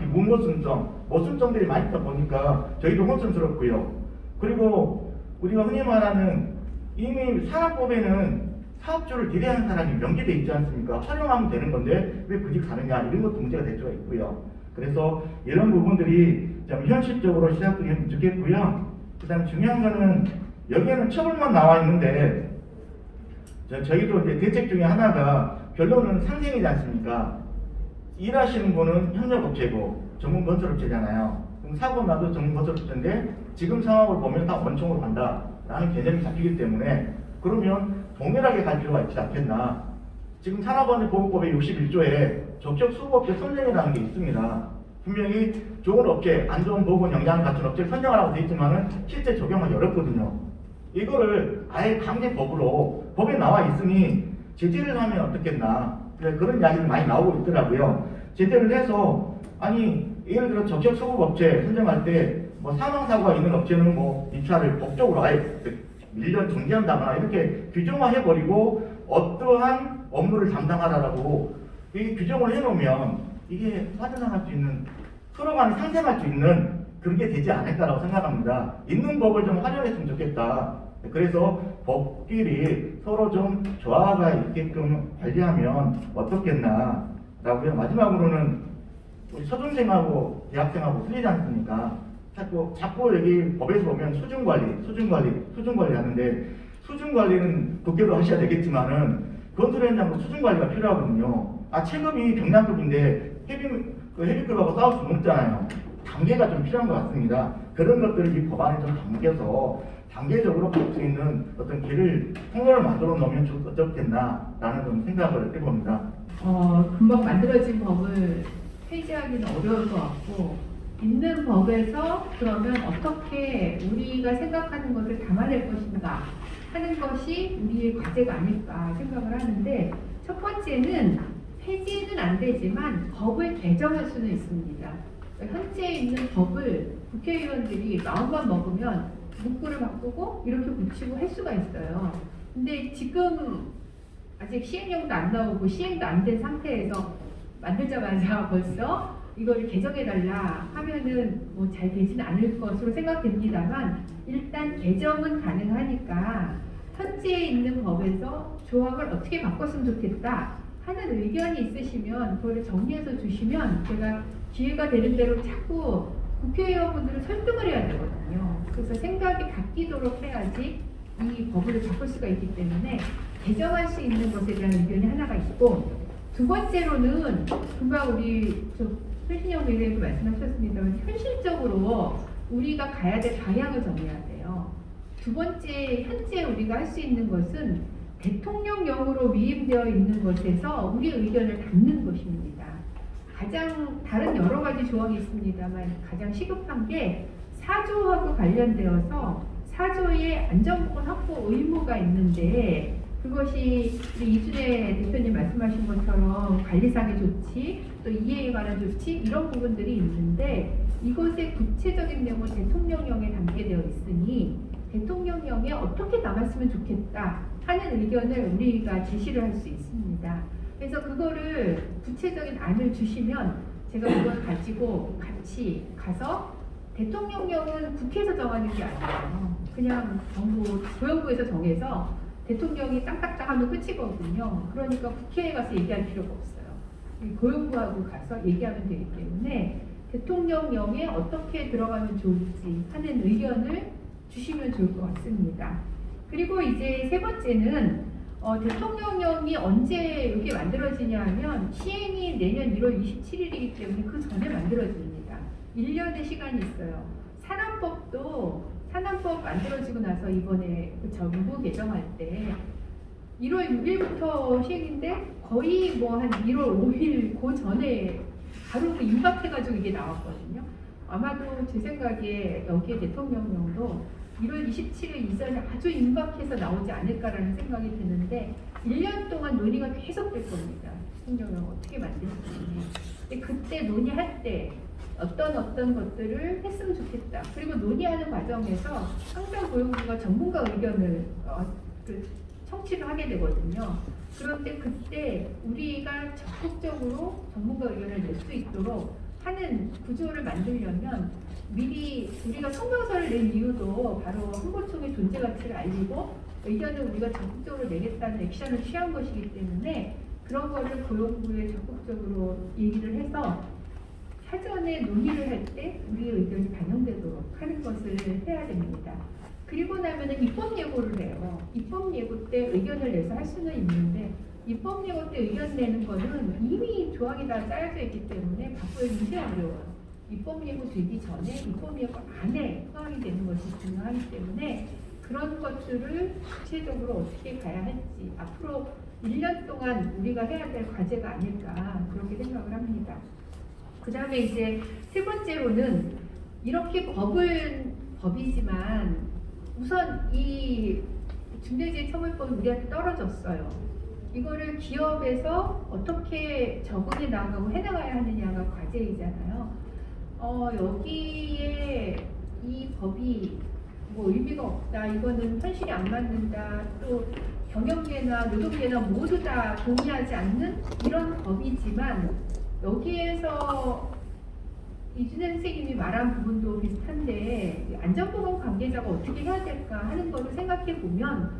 모순점들이 많이 있다 보니까 저희도 혼선스럽고요. 그리고 우리가 흔히 말하는 이미 산업법에는 사업주를 대리하는 사람이 명기돼 있지 않습니까? 활용하면 되는 건데 왜 굳이 가느냐 이런 것도 문제가 될 수가 있고요. 그래서 이런 부분들이 좀 현실적으로 시작되면 좋겠고요. 그 다음에 중요한 거는 여기에는 처벌만 나와 있는데 저희도 이제 대책 중에 하나가 결론은 상생이지 않습니까? 일하시는 분은 협력업체고 전문건설업체잖아요. 그럼 사고 나도 전문건설업체인데 지금 상황을 보면 다 원청으로 간다라는 개념이 잡히기 때문에 그러면 동일하게 갈 필요가 있지 않겠나. 지금 산업안전보건법의 61조에 적격수급업체 선정이라는 게 있습니다. 분명히 좋은 업체, 안전보건 역량을 갖춘 업체를 선정하라고 되어 있지만 실제 적용하기 어렵거든요. 이거를 아예 강제법으로 법에 나와 있으니 제재를 하면 어떻겠나. 그런 이야기를 많이 나오고 있더라고요. 제재를 해서 아니 예를 들어 적격수급업체 선정할 때 뭐 사망사고가 있는 업체는 뭐 입찰을 법적으로 아예 1년 정지한다거나 이렇게 규정화해버리고 어떠한 업무를 담당하라라고 이 규정을 해놓으면 이게 빠져나갈 수 있는, 서로 간에 상생할 수 있는 그런 게 되지 않을까라고 생각합니다. 있는 법을 좀 활용했으면 좋겠다. 그래서 법끼리 서로 좀 조화가 있게끔 관리하면 어떻겠나라고요. 마지막으로는 우리 초중생하고 대학생하고 틀리지 않습니까? 자꾸 여기 법에서 보면 수준관리 하는데, 수준관리는 국회로 하셔야 되겠지만은 건설현장도 수준관리가 필요하거든요. 체급이 경량급인데 헤비급하고 싸울 수는 없잖아요. 단계가 좀 필요한 것 같습니다. 그런 것들을 이 법안에 좀 담겨서 단계적으로 갈 수 있는 어떤 길을, 통로를 만들어 놓으면 어떻겠나라는 좀 생각을 해봅니다. 금방 만들어진 법을 폐지하기는 어려울 것 같고, 있는 법에서 그러면 어떻게 우리가 생각하는 것을 담아낼 것인가 하는 것이 우리의 과제가 아닐까 생각을 하는데, 첫 번째는 폐지는 안 되지만 법을 개정할 수는 있습니다. 현재 있는 법을 국회의원들이 마음만 먹으면 문구를 바꾸고 이렇게 붙이고 할 수가 있어요. 근데 지금 아직 시행령도 안 나오고 시행도 안 된 상태에서 만들자마자 벌써 이걸 개정해달라 하면은 뭐 잘 되지는 않을 것으로 생각됩니다만, 일단 개정은 가능하니까 현재 있는 법에서 조항을 어떻게 바꿨으면 좋겠다 하는 의견이 있으시면 그거를 정리해서 주시면 제가 기회가 되는 대로 자꾸 국회의원분들을 설득을 해야 되거든요. 그래서 생각이 바뀌도록 해야지 이 법을 바꿀 수가 있기 때문에 개정할 수 있는 것에 대한 의견이 하나가 있고, 두 번째로는 금방 우리 최신영 의원님도 말씀하셨습니다만 현실적으로 우리가 가야 될 방향을 정해야 돼요. 두 번째, 현재 우리가 할 수 있는 것은 대통령령으로 위임되어 있는 것에서 우리의 의견을 담는 것입니다. 가장 다른 여러 가지 조항이 있습니다만 가장 시급한 게 4조하고 관련되어서 4조의 안전보건 확보 의무가 있는데, 그것이 우리 이준혜 대표님 말씀하신 것처럼 관리상의 조치, 또 이해에 관한 조치, 이런 부분들이 있는데, 이것의 구체적인 내용은 대통령령에 담겨되어 있으니 대통령령에 어떻게 남았으면 좋겠다 하는 의견을 우리가 제시를 할 수 있습니다. 그래서 그거를 구체적인 안을 주시면 제가 그걸 가지고 같이 가서, 대통령령은 국회에서 정하는 게 아니에요. 그냥 정부 고용부에서 정해서 대통령이 땅땅땅 하면 끝이거든요. 그러니까 국회에 가서 얘기할 필요가 없어요. 고용부하고 가서 얘기하면 되기 때문에 대통령령에 어떻게 들어가면 좋을지 하는 의견을 주시면 좋을 것 같습니다. 그리고 이제 세 번째는 대통령령이 언제 이렇게 만들어지냐 하면 시행이 내년 1월 27일이기 때문에 그 전에 만들어집니다. 1년의 시간이 있어요. 산안법 만들어지고 나서 이번에 그 정부 개정할 때 1월 6일부터 시행인데 거의 뭐 한 1월 5일 그 전에 바로 그 임박해가지고 이게 나왔거든요. 아마도 제 생각에 여기에 대통령령도 1월 27일 이전에 아주 임박해서 나오지 않을까라는 생각이 드는데, 1년 동안 논의가 계속 될 겁니다. 대통령령 어떻게 만들지. 근데 그때 논의할 때 어떤 것들을 했으면 좋겠다. 그리고 논의하는 과정에서 항상 고용부가 전문가 의견을 청취를 하게 되거든요. 그런데 그때 우리가 적극적으로 전문가 의견을 낼 수 있도록 하는 구조를 만들려면 미리 우리가 성명서를 낸 이유도 바로 홍보총의 존재 가치를 알리고 의견을 우리가 적극적으로 내겠다는 액션을 취한 것이기 때문에, 그런 거를 고용부에 적극적으로 얘기를 해서 사전에 논의를 할 때 우리의 의견이 반영되도록 하는 것을 해야 됩니다. 그리고 나면은 입법 예고를 해요. 입법 예고 때 의견을 내서 할 수는 있는데, 입법 예고 때 의견 내는 거는 이미 조항이 다 짜여져 있기 때문에 바꾸기 굉장히 어려워요. 입법 예고 되기 전에 입법 예고 안에 포함이 되는 것이 중요하기 때문에 그런 것들을 구체적으로 어떻게 가야 할지 앞으로 1년 동안 우리가 해야 될 과제가 아닐까 그렇게 생각을 합니다. 그 다음에 이제 세 번째로는 이렇게 법이지만 우선 이 중대재해처벌법이 우리한테 떨어졌어요. 이거를 기업에서 어떻게 적응해 나가고 해나가야 하느냐가 과제이잖아요. 여기에 이 법이 뭐 의미가 없다, 이거는 현실이 안 맞는다, 또 경영계나 노동계나 모두 다 동의하지 않는 이런 법이지만 여기에서 이준혜 선생님이 말한 부분도 비슷한데 안전보건 관계자가 어떻게 해야 될까 하는 것을 생각해 보면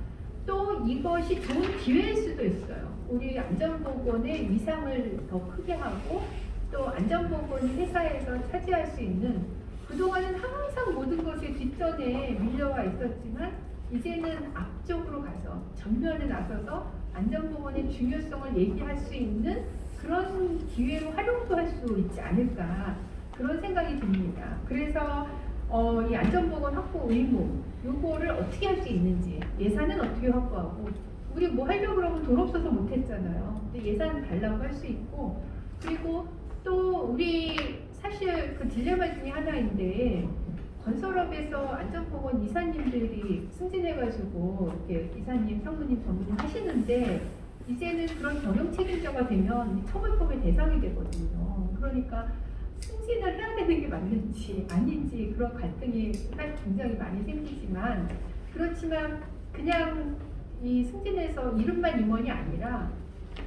또 이것이 좋은 기회일 수도 있어요. 우리 안전보건의 위상을 더 크게 하고 또 안전보건이 회사에서 차지할 수 있는, 그동안은 항상 모든 것이 뒷전에 밀려와 있었지만 이제는 앞쪽으로 가서 전면에 나서서 안전보건의 중요성을 얘기할 수 있는 그런 기회로 활용도 할 수 있지 않을까, 그런 생각이 듭니다. 그래서 이 안전보건 확보 의무 요거를 어떻게 할 수 있는지, 예산은 어떻게 확보하고, 우리 뭐 하려고 그러면 돈 없어서 못 했잖아요. 근데 예산 달라고 할 수 있고, 그리고 또 우리 사실 그 딜레마 중에 하나인데 건설업에서 안전보건 이사님들이 승진해가지고 이렇게 이사님, 상무님, 전무님 하시는데 이제는 그런 경영 책임자가 되면 처벌법의 대상이 되거든요. 그러니까 승진을 해야 되는 게 맞는지 아닌지 그런 갈등이 굉장히 많이 생기지만, 그렇지만 그냥 이 승진에서 이름만 임원이 아니라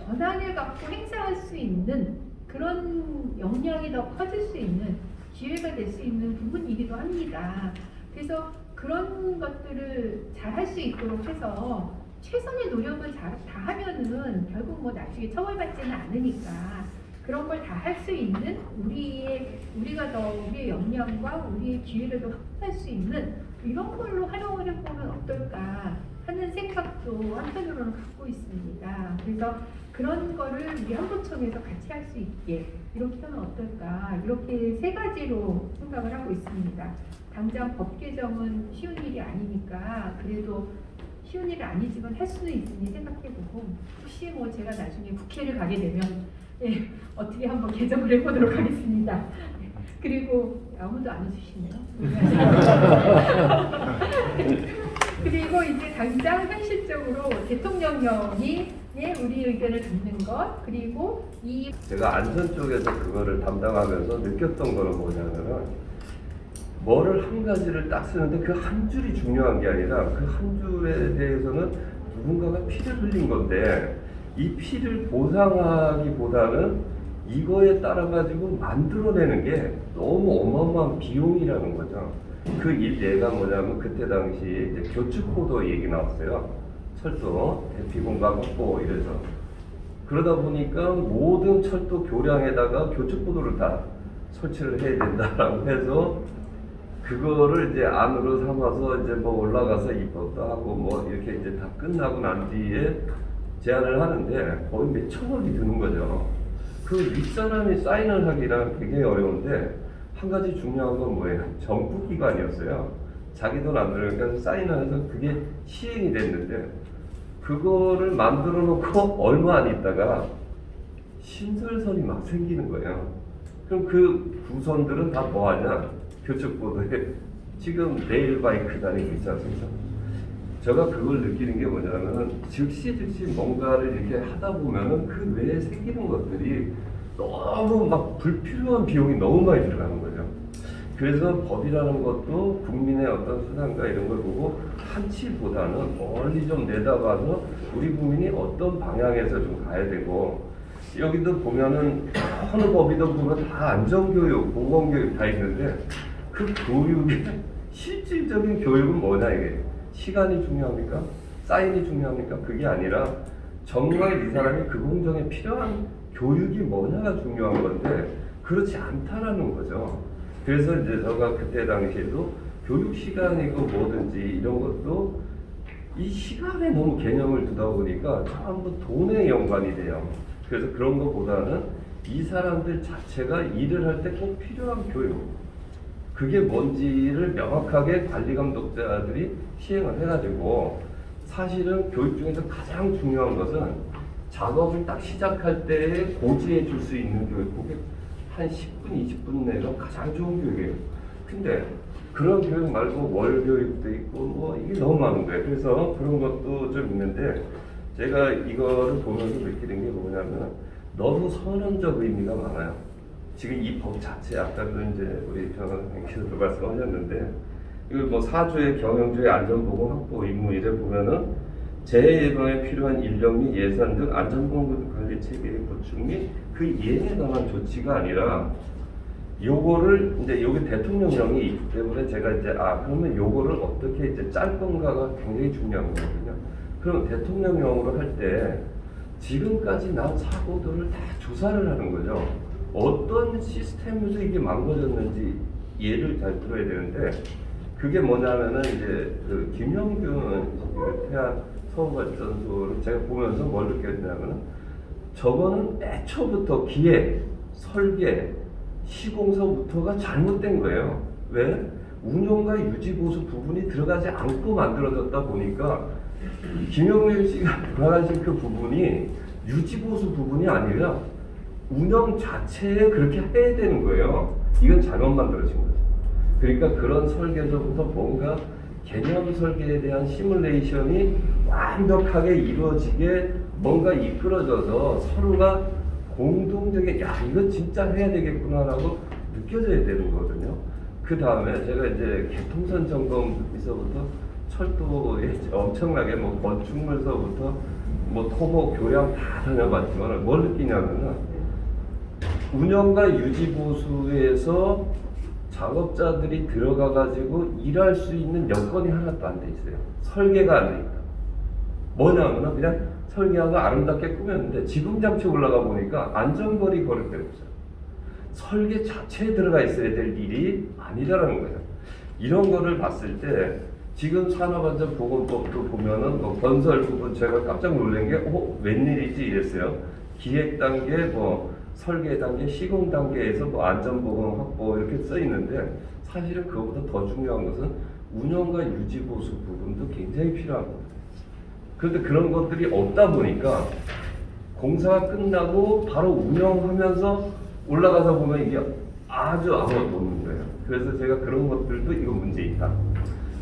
권한을 갖고 행사할 수 있는 그런 역량이 더 커질 수 있는 기회가 될 수 있는 부분이기도 합니다. 그래서 그런 것들을 잘 할 수 있도록 해서 최선의 노력을 다 하면은 결국 뭐 나중에 처벌받지는 않으니까 그런 걸 다 할 수 있는 우리가 더 우리의 역량과 우리의 기회를 더 확보할 수 있는 이런 걸로 활용을 해보면 어떨까 하는 생각도 한편으로는 갖고 있습니다. 그래서 그런 거를 우리 한부총에서 같이 할 수 있게 이렇게 하면 어떨까, 이렇게 세 가지로 생각을 하고 있습니다. 당장 법 개정은 쉬운 일이 아니니까 그래도 쉬운 일이 아니지만 할 수는 있으니 생각해보고, 혹시 뭐 제가 나중에 국회를 가게 되면 어떻게 한번 개정을 해보도록 하겠습니다. 그리고 아무도 안 해주시네요. 그리고 이제 당장 현실적으로 대통령령이 우리 의견을 듣는 것, 그리고 제가 안전 쪽에서 그거를 담당하면서 느꼈던 거는 뭐냐면은 뭐를 한 가지를 딱 쓰는데 그 한 줄이 중요한 게 아니라 그 한 줄에 대해서는 누군가가 피를 흘린 건데 이 피를 보상하기보다는 이거에 따라 가지고 만들어내는 게 너무 어마어마한 비용이라는 거죠. 그 예가 뭐냐면 그때 당시 이제 교축포도 얘기 나왔어요. 철도 대피공간 확보 이래서 그러다 보니까 모든 철도 교량에다가 교축포도를 다 설치를 해야 된다라고 해서 그거를 이제 안으로 삼아서 이제 뭐 올라가서 입법도 하고 뭐 이렇게 이제 다 끝나고 난 뒤에 제안을 하는데 거의 몇천 원이 드는 거죠. 그 윗사람이 사인을 하기랑 굉장히 어려운데 한 가지 중요한 건 뭐예요? 정부 기관이었어요. 자기 돈 안 들으니까 사인을 해서 그게 시행이 됐는데 그거를 만들어 놓고 얼마 안 있다가 신설선이 막 생기는 거예요. 그럼 그 구선들은 다 뭐하냐? 교축보도에 지금 레일바이크 다니고 있지 않습니까? 제가 그걸 느끼는 게 뭐냐면 즉시 뭔가를 이렇게 하다 보면은 그 외에 생기는 것들이 너무 막 불필요한 비용이 너무 많이 들어가는 거죠. 그래서 법이라는 것도 국민의 어떤 수단과 이런 걸 보고 한치보다는 멀리 좀 내다봐서 우리 국민이 어떤 방향에서 좀 가야 되고, 여기도 보면은 어느 법이든 보면 다 안전교육, 보건교육 다 있는데 그 교육의 실질적인 교육은 뭐냐 이게. 시간이 중요합니까? 사인이 중요합니까? 그게 아니라 정말 이 사람이 그 공정에 필요한 교육이 뭐냐가 중요한 건데 그렇지 않다라는 거죠. 그래서 이제 제가 그때 당시에도 교육 시간이고 뭐든지 이런 것도 이 시간에 너무 개념을 두다 보니까 전부 돈에 연관이 돼요. 그래서 그런 것보다는 이 사람들 자체가 일을 할 때 꼭 필요한 교육, 그게 뭔지를 명확하게 관리 감독자들이 시행을 해가지고, 사실은 교육 중에서 가장 중요한 것은 작업을 딱 시작할 때 고지해 줄 수 있는 교육, 그게 한 10분, 20분 내로 가장 좋은 교육이에요. 근데 그런 교육 말고 월 교육도 있고 뭐 이게 너무 많은 거예요. 그래서 그런 것도 좀 있는데 제가 이거를 보면서 느끼는 게 뭐냐면 너무 선언적 의미가 많아요. 지금 이 법 자체, 아까도 이제 우리 변호사님께서도 말씀하셨는데 이거 뭐 사주의 경영주의 안전보건 확보 임무 이래 보면은 재해 예방에 필요한 인력 및 예산 등 안전보건 관리 체계의 구축 및 그 이행에 관한 조치가 아니라 요거를 이제 여기 대통령령이 있기 때문에 제가 이제 그러면 요거를 어떻게 이제 짤 건가가 굉장히 중요한 거거든요. 그럼 대통령령으로 할 때 지금까지 난 사고들을 다 조사를 하는 거죠. 어떤 시스템에서 이게 망가졌는지 예를 잘 들어야 되는데 그게 뭐냐면은 이제 그 김영균 태안 서울발전소를 제가 보면서 뭘 느꼈냐면은 저거는 애초부터 기획, 설계, 시공서부터가 잘못된 거예요. 왜? 운영과 유지 보수 부분이 들어가지 않고 만들어졌다 보니까 김영균 씨가 돌아가신 그 부분이 유지 보수 부분이 아니라 운영 자체에 그렇게 해야 되는 거예요. 이건 잘못 만들어진 거죠. 그러니까 그런 설계서부터 뭔가 개념 설계에 대한 시뮬레이션이 완벽하게 이루어지게 뭔가 이끌어져서 서로가 공동적인 이거 진짜 해야 되겠구나라고 느껴져야 되는 거거든요. 그 다음에 제가 이제 개통선 점검에서부터 철도에 엄청나게 뭐 건축물서부터 뭐 토목 교량 다 다녀봤지만 뭘 느끼냐면은 운영과 유지 보수에서 작업자들이 들어가 가지고 일할 수 있는 여건이 하나도 안 돼 있어요. 설계가 안 돼 있다. 뭐냐면은 그냥 설계하고 아름답게 꾸몄는데 지붕장치 올라가 보니까 안전거리 걸을 데 없어요. 설계 자체에 들어가 있어야 될 일이 아니라는 거예요. 이런 거를 봤을 때 지금 산업안전보건법도 보면은 뭐 건설 부분 제가 깜짝 놀란 게 웬일이지 이랬어요. 기획 단계, 뭐 설계 단계, 시공 단계에서 뭐 안전보건 확보 이렇게 써 있는데 사실은 그거보다 더 중요한 것은 운영과 유지 보수 부분도 굉장히 필요한 겁니다. 그런데 그런 것들이 없다 보니까 공사가 끝나고 바로 운영하면서 올라가서 보면 이게 아주 아무것도 없는 거예요. 그래서 제가 그런 것들도 이거 문제 있다.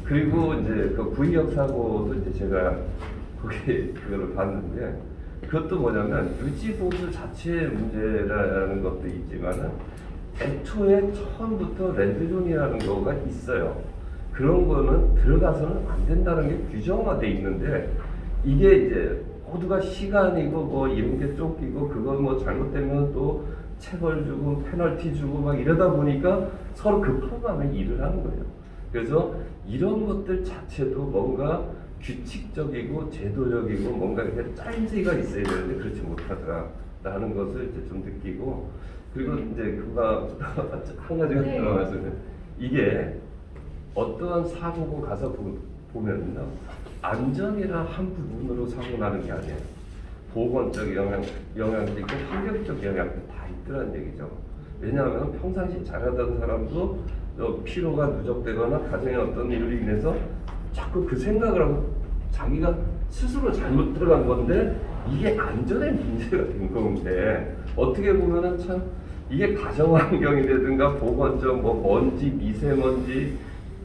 그리고 이제 그 구의역 사고도 이제 제가 거기 그거를 봤는데 그것도 뭐냐면 유지 보수 자체의 문제라는 것도 있지만은 애초에 처음부터 레드존이라는 거가 있어요. 그런 거는 들어가서는 안 된다는 게 규정화돼 있는데 이게 이제 모두가 시간이고 뭐 이런 게 쫓기고 그거 뭐 잘못되면 또 체벌 주고 페널티 주고 막 이러다 보니까 서로 급한 마음에 일을 하는 거예요. 그래서 이런 것들 자체도 뭔가 규칙적이고 제도적이고 뭔가 이렇게 짜임새가 있어야 되는데 그렇지 못하다라는 것을 이제 좀 느끼고 그리고 이제 그가 한 가지가 들어가서는 이게 어떠한 사고가 가서 보면요 안전이라 한 부분으로 사고 나는 게 아니에요. 보건적 영향도 있고 환경적 영향도 다 있더란 얘기죠. 왜냐하면 평상시 잘하던 사람도 피로가 누적되거나 가정의 어떤 일로 인해서 자꾸 그 생각을 하고 자기가 스스로 잘못 들어간 건데 이게 안전의 문제가 된 건데 어떻게 보면은 참 이게 가정환경이라든가 보건적 뭐 먼지, 미세먼지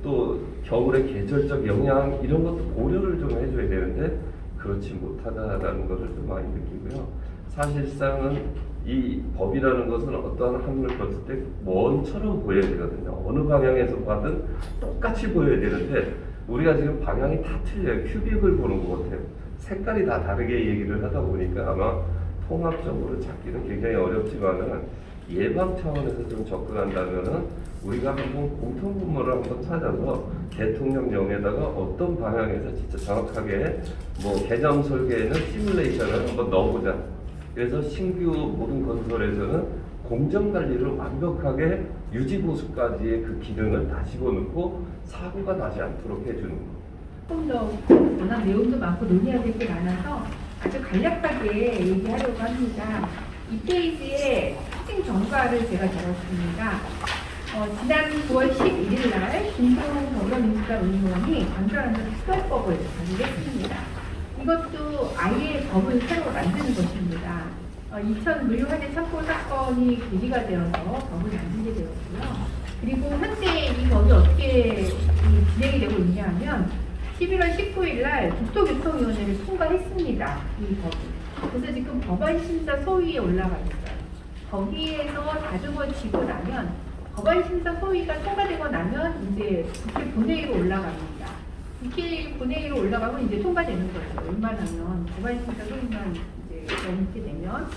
또 겨울의 계절적 영향 이런 것도 고려를 좀 해줘야 되는데 그렇지 못하다라는 것을 좀 많이 느끼고요. 사실상은 이 법이라는 것은 어떠한 항목을 봤을 때 원처럼 보여야 되거든요. 어느 방향에서 봐든 똑같이 보여야 되는데 우리가 지금 방향이 다 틀려요. 큐빅을 보는 것 같아요. 색깔이 다 다르게 얘기를 하다 보니까 아마 통합적으로 잡기는 굉장히 어렵지만은 예방 차원에서 좀 접근한다면은 우리가 한번 공통분모를 한번 찾아서 대통령령에다가 어떤 방향에서 진짜 정확하게 뭐 개념 설계에는 시뮬레이션을 한번 넣어보자. 그래서 신규 모든 건설에서는 공정 관리를 완벽하게 유지 보수까지의 그 기능을 다 집어넣고 사고가 나지 않도록 해주는 거. 조금 더 워낙 내용도 많고 논의해야 될 게 많아서 아주 간략하게 얘기하려고 합니다. 이 페이지에 특징 경과를 제가 적었습니다. 지난 9월 11일 날 김동훈 더불어민주당 의원이 관절안전 특별법을 발의했습니다. 이것도 아예 법을 새로 만드는 것입니다. 2000 물류화재 참고 사건이 계기가 되어서 법을 만들게 되었고요. 그리고 현재 이 법이 어떻게 진행이 되고 있냐면 11월 19일 날 국토교통위원회를 통과했습니다. 이 법이. 그래서 지금 법안 심사 소위에 올라가 있어요. 거기에서 다듬어지고 나면 법안 심사 소위가 통과되고 나면 이제 국회 본회의로 올라갑니다. 국회 본회의로 올라가면 이제 통과되는 거죠. 웬만하면 법안 심사 소위만 이제 넘게 되면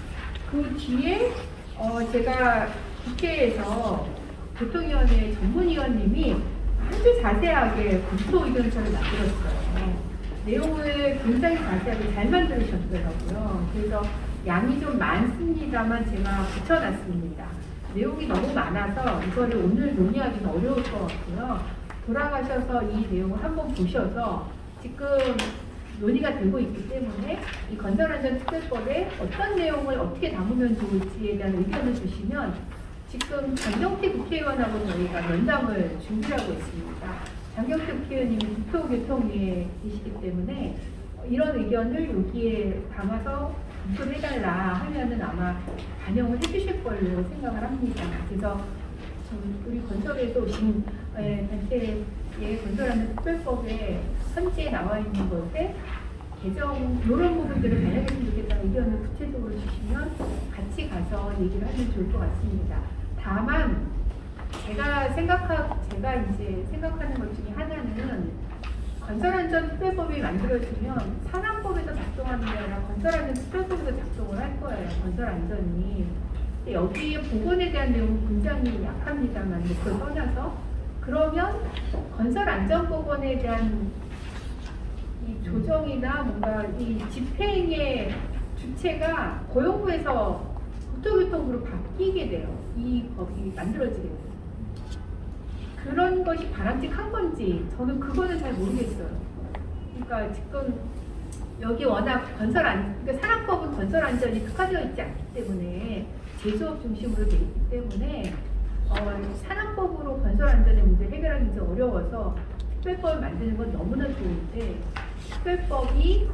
그 뒤에 제가 국회에서 교통위원회 전문위원님이 아주 자세하게 국토 의견서를 만들었어요. 내용을 굉장히 자세하게 잘 만들으셨더라고요. 그래서 양이 좀 많습니다만 제가 붙여놨습니다. 내용이 너무 많아서 이거를 오늘 논의하기는 어려울 것 같고요. 돌아가셔서 이 내용을 한번 보셔서 지금 논의가 되고 있기 때문에 이 건설안전특별법에 어떤 내용을 어떻게 담으면 좋을지에 대한 의견을 주시면 지금 장경태 국회의원하고 저희가 면담을 준비하고 있습니다. 장경태 국회의원님이 국토교통위에 계시기 때문에 이런 의견을 여기에 담아서 검토를 해달라 하면은 아마 반영을 해주실 걸로 생각을 합니다. 그래서 우리 건설에서 오신 단체의 건설하는 특별법에 현지에 나와 있는 것에 개정 이런 부분들을 반영했으면 좋겠다는 의견을 구체적으로 주시면 같이 가서 얘기를 하면 좋을 것 같습니다. 다만 제가 이제 생각하는 것 중에 하나는 건설안전특별법이 만들어지면 산안법에서 작동하는 게 아니라 건설안전특별법에서 작동을 할 거예요. 건설안전이. 근데 여기에 보건에 대한 내용은 굉장히 약합니다만 그걸 떠나서 그러면 건설안전보건에 대한 이 조정이나 뭔가 이 집행의 주체가 고용부에서 국토교통부로 바뀌게 돼요. 이 법이 만들어지게 돼요. 그런 것이 바람직한 건지 저는 그거는 잘 모르겠어요. 그러니까 지금 여기 워낙 그러니까 산업법은 건설안전이 특화되어 있지 않기 때문에 제조업 중심으로 되어 있기 때문에 산업법으로 건설안전의 문제를 해결하는 게 어려워서 특별법을 만드는 건 너무나 좋은데 특별법이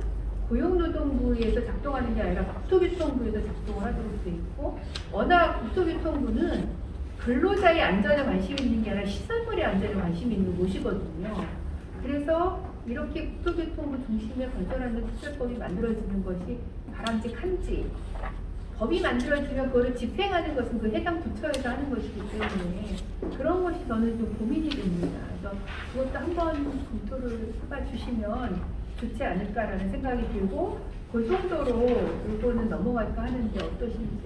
고용노동부에서 작동하는 게 아니라 국토교통부에서 작동을 하도록 돼 있고 워낙 국토교통부는 근로자의 안전에 관심이 있는 게 아니라 시설물의 안전에 관심이 있는 곳이거든요. 그래서 이렇게 국토교통부 중심의 건설하는 특별법이 만들어지는 것이 바람직한지 법이 만들어지면 그거를 집행하는 것은 그 해당 부처에서 하는 것이기 때문에 그런 것이 저는 좀 고민이 됩니다. 그래서 그것도 한번 검토를 해봐 주시면 좋지 않을까라는 생각이 들고 그 정도로 이거는 넘어갈까 하는데 어떠신지